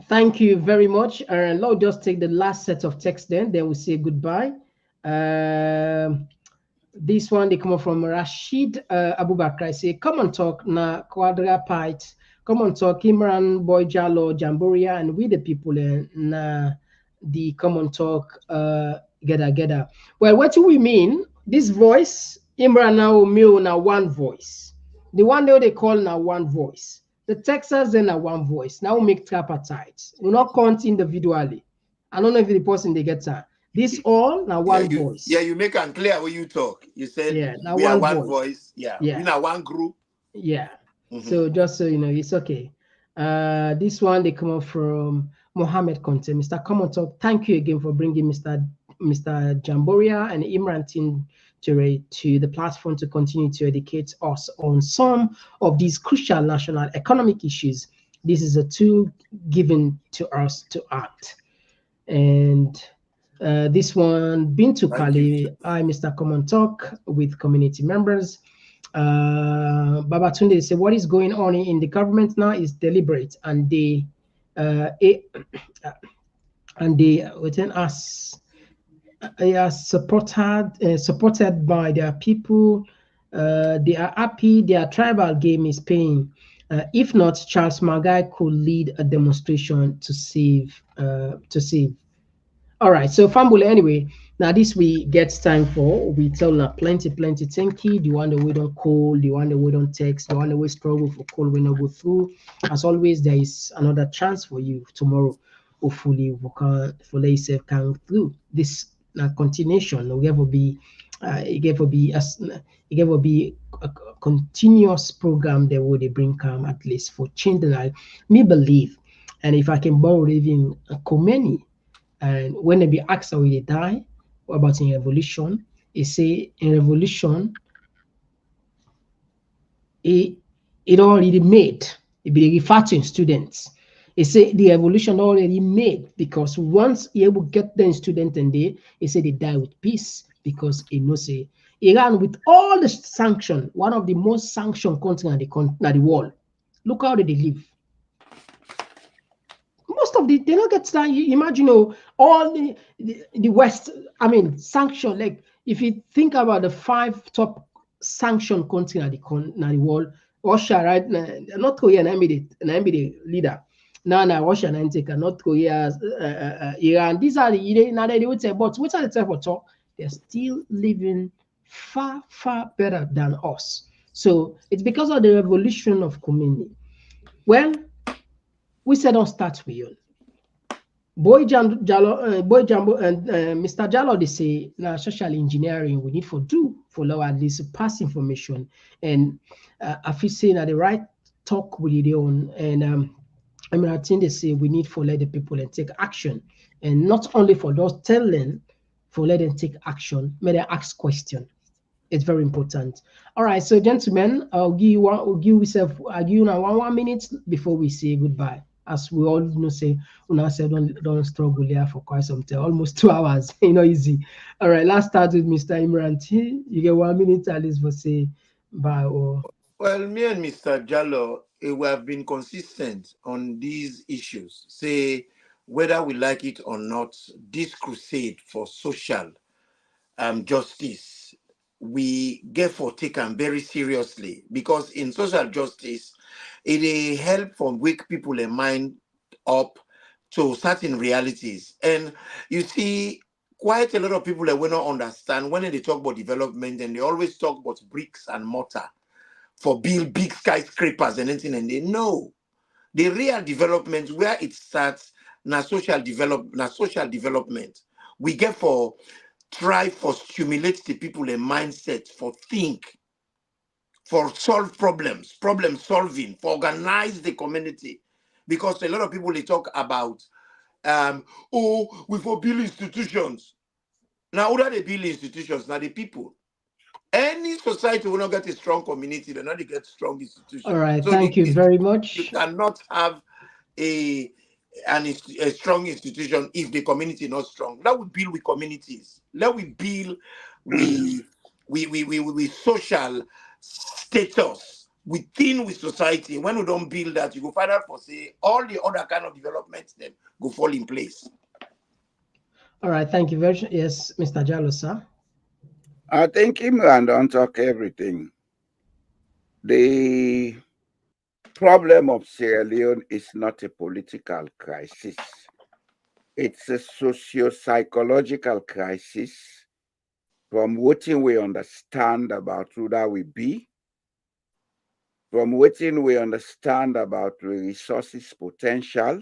thank you very much. And let's just take the last set of text then we'll say goodbye. This one they come from Rashid Abubakar. I say, come on talk na quadrapite. Come on talk Imran Boy Jalo Jamboria and we the people na the common talk get. Well, what do we mean? This voice Imran now meal na one voice. The one they call now one voice. The Texas then are one voice. Now we make tripartite. We not count individually. I don't know if the person they get that. This all now one voice. Yeah, you make it clear when you talk. You said now we are one voice. Yeah. We are one group. Yeah. So just so you know, it's okay. This one they come up from Mohammed Conte. Mr. Common Talk, thank you again for bringing Mr. Jamboria and Imran Tinture to the platform to continue to educate us on some of these crucial national economic issues. This is a tool given to us to act. And this one, Bintu Kali, I, Mr. Common Talk with community members. Babatunde say what is going on in the government now is deliberate, and they within us are supported by their people. They are happy their tribal game is paying. If not, Charles Magai could lead a demonstration to save. All right, so Fambula, anyway, now this we get time for. We tell now plenty thank you. The one that we don't call, the one that we don't text, the one that we struggle for call, we not go through. As always, there is another chance for you tomorrow. Hopefully, we can for yourself come through this continuation. It will be a continuous program that would bring calm at least for children. Me believe, and if I can borrow even Komeni. And when they be asked how they die, what about in revolution? They say in revolution, it already made. It be referred to students. They say the revolution already made because once you able to get the student and they say they die with peace because say Iran with all the sanction, one of the most sanctioned countries in the world. Look how they live. Most of they don't get that. You imagine all the West, sanction, like if you think about the 5 top sanctioned countries in the world, Russia, right? North Korea and the leader. Now Russia and North Korea, Iran. These are they would say, but which are the type of talk? They're still living far better than us. So it's because of the revolution of community. Well, we said don't start with you. Boy Jambo and Mr. Jallo, they say now social engineering we need for lower at least pass information. And I feel saying that the right talk with it on and I think they say we need for let the people and take action. And not only for those telling, for let them take action, may they ask question. It's very important. All right, so gentlemen, I'll give you now 1 minute before we say goodbye. as we all know, say, Una said don't struggle here for quite some time, almost 2 hours. Easy. All right, let's start with Mr. Imran T. You get 1 minute at least for say bye or. Well, me and Mr. Jallo, we have been consistent on these issues. Say, whether we like it or not, this crusade for social justice, we get for taken very seriously, because in social justice, it help from wake people in mind up to certain realities. And you see, quite a lot of people that will not understand when they talk about development, and they always talk about bricks and mortar for build big skyscrapers and anything, and they know the real development where it starts social development. We get for try for stimulate the people a mindset for think, for solve problems, problem solving, for organize the community. Because a lot of people they talk about oh, we for build institutions. Now, who are they build institutions? Now the people. Any society will not get a strong community, they're not get strong institutions. All right, So thank you very much. you cannot have a strong institution if the community is not strong. Let we build with communities. Let we build with social status within with society. When we don't build that, you go find out for say all the other kind of developments then go fall in place. All right, thank you very much. Yes, Mr. Jallo, sir. I think Imran don't talk everything. The problem of Sierra Leone is not a political crisis. It's a socio-psychological crisis from what we understand about who that we be, from what we understand about the resources potential,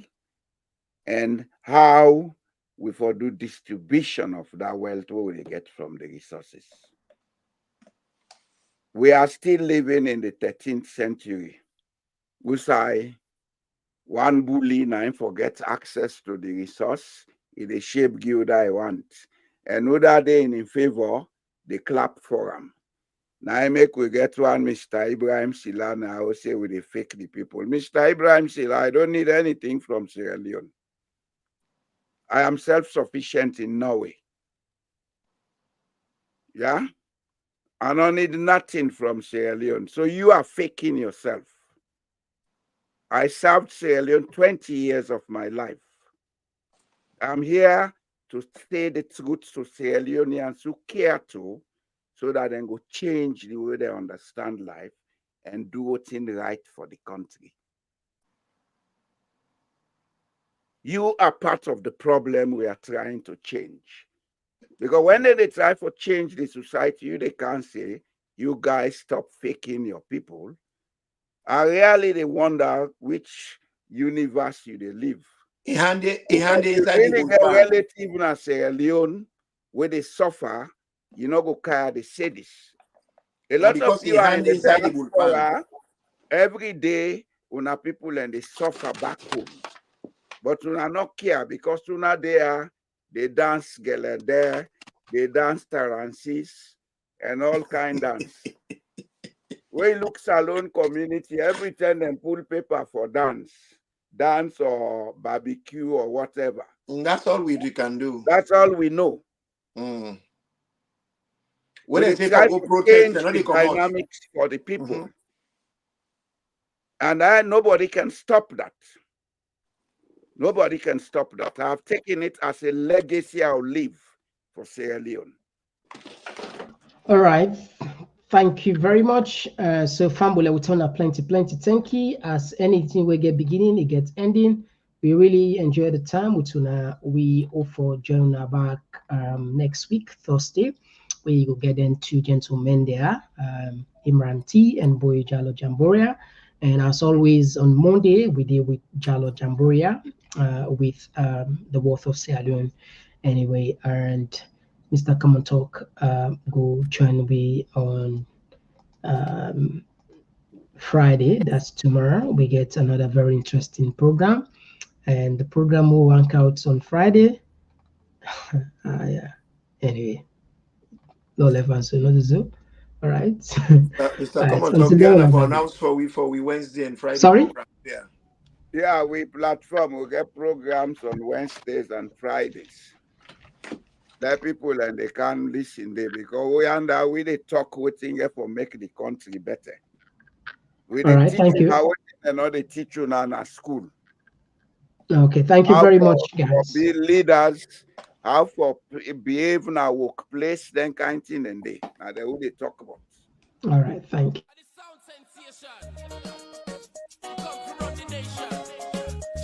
and how we for do distribution of that wealth we get from the resources. We are still living in the 13th century. We say one bully now forget access to the resource, in the shape guild I want. Another day in favor, they clap for him. Now I make we get one Mr. Ibrahim Silla now say we they fake the people. Mr. Ibrahim Silla, I don't need anything from Sierra Leone. I am self-sufficient in Norway. Yeah? I don't need nothing from Sierra Leone. So you are faking yourself. I served Sierra Leone 20 years of my life. I'm here to say the truth to Sierra Leoneans who care to, so that they go change the way they understand life and do what's right for the country. You are part of the problem we are trying to change. Because when they try to change the society, they can't say, you guys stop faking your people. I really they wonder which universe you they live. You really get relative in Sierra Leone where they suffer, you know, go carry the cities. A lot of people are in the diaspora every day when people and they suffer back home. But we are not care because una there, they dance gala there, they dance taransis and all kind dance. We look salon community, every time they pull paper for dance or barbecue or whatever. That's all we can do. That's all we know. When they try to change the dynamics for the people. And nobody can stop that. Nobody can stop that. I've taken it as a legacy I'll leave for Sierra Leone. All right. Thank you very much. So Fambula will turn up plenty. Thank you. As anything we get beginning, it gets ending. We really enjoy the time with Tuna. We offer join back next week, Thursday. We will get in two gentlemen there, Imran T and Boy Jalo Jamboria. And as always, on Monday, we deal with Jalo Jamboria with the Worth of Sierra Leone. Anyway, and Mr. Come and Talk go join me on Friday. That's tomorrow. We get another very interesting program. And the program will work out on Friday. Yeah. Anyway, no levels, so not the Zoom. All right. Mr. Come and Talk, for announce for we Wednesday and Friday. Sorry? Program. Yeah. Yeah, we platform, we get programs on Wednesdays and Fridays. Let people and they can listen there because we under we they talk waiting for make the country better. We All right, teach thank you. how and not they teach you now at school. Okay, thank you How very for, much, for guys. be leaders, how for behave in our workplace, then kind of thing and they. Now they will they talk about. All right, thank you.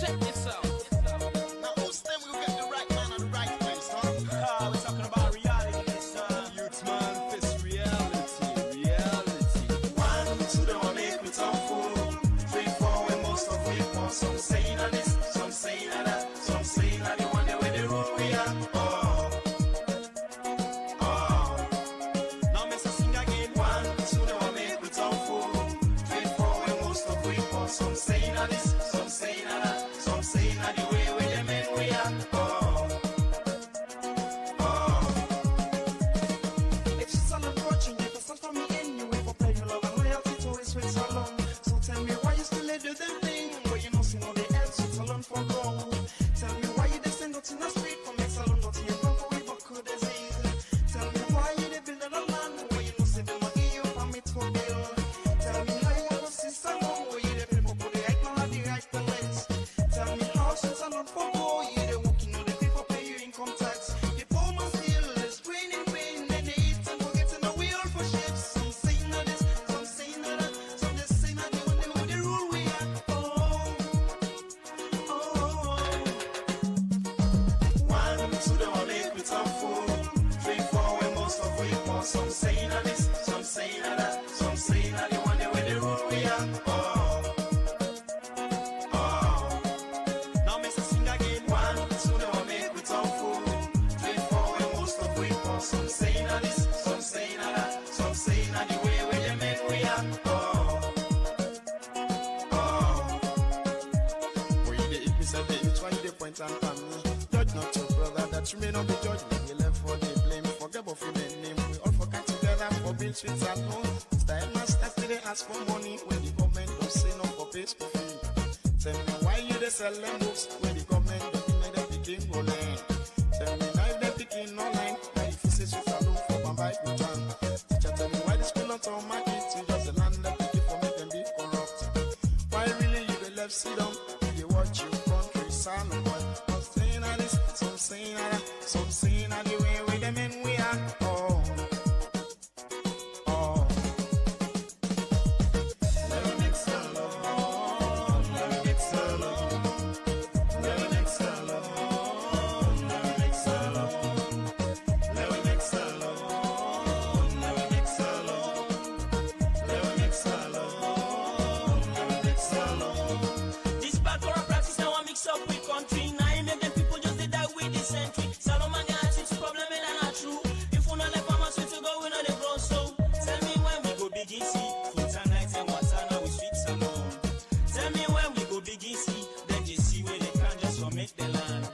Check this out. Now, who's them will get the right man at the right place, huh? We're talking about reality, son. Youth man, this reality. 1, 2, don't make me talk fool. 3, 4, when most of we want. Some saying that this, some saying that, some saying that the one that way the rule we are. Now, Mr. Sing again. 1, 2, don't make me talk fool. 3, 4, when most of we want. Some saying that this, some saying that. Some saying that the way we them men we are. It's just all approaching you, for from me anyway, for playing your love and loyalty to always wait so long. So tell me why you still do them thing, where you know see no the else it's alone for gold. Tell me why you they send out in the street for make salon not here from for we buckle disease. Tell me why you they build a land where you know see them not give you permit for bill. Tell me how you go see salon where you they people put the right man at the right place. Tell me how since I'm not for go, you they working on the people pay you income tax. The poor man still is raining rain, and they eat and forgetting that we all for ships. Some saying that this, some saying that, some just saying that they want them with the rule we are. 1, 2, don't make me talk fool. 3, 4, when most of we want. Some saying that this, some saying that, some saying that they want them with the rule we are. Now, Mr. Sing again. 1, 2, don't make me talk fool. 3, 4, when most of we want. Some saying that this, some saying that, some saying that the way we them men we are. Where you dey if me say they each one dey point and pan me. Judge not your brother that you may not be judged. You left for the blame, forget about your name. We all forget together for build streets at home. Style masters still they ask for money when the government don't say no for pay school fee. Tell me why you they sell them books when the government don't make them picking go line. Tell me now if they picking online, now if you say streets alone for my bike no time. Teacher tell me why the school not on market, you just the land that pick it for make them be corrupt. Why really you they left sit down, you watch your country son of one. Some saying that this, some saying that, some saying that the way we them men we are. Never make so long, never make so long, never make so long, never make so long, never make so long, never make so long, never make so long, never make so long. This bad for a practice now I mix up with country. Now I make them people just did that with this century. Salomon got its problem and not true. If we not let farmers to go, we know they grow so. Tell me when we go begin see fruits and nights and water now we sweet salon. Tell me when we go begin see then you see where they can just for make the land.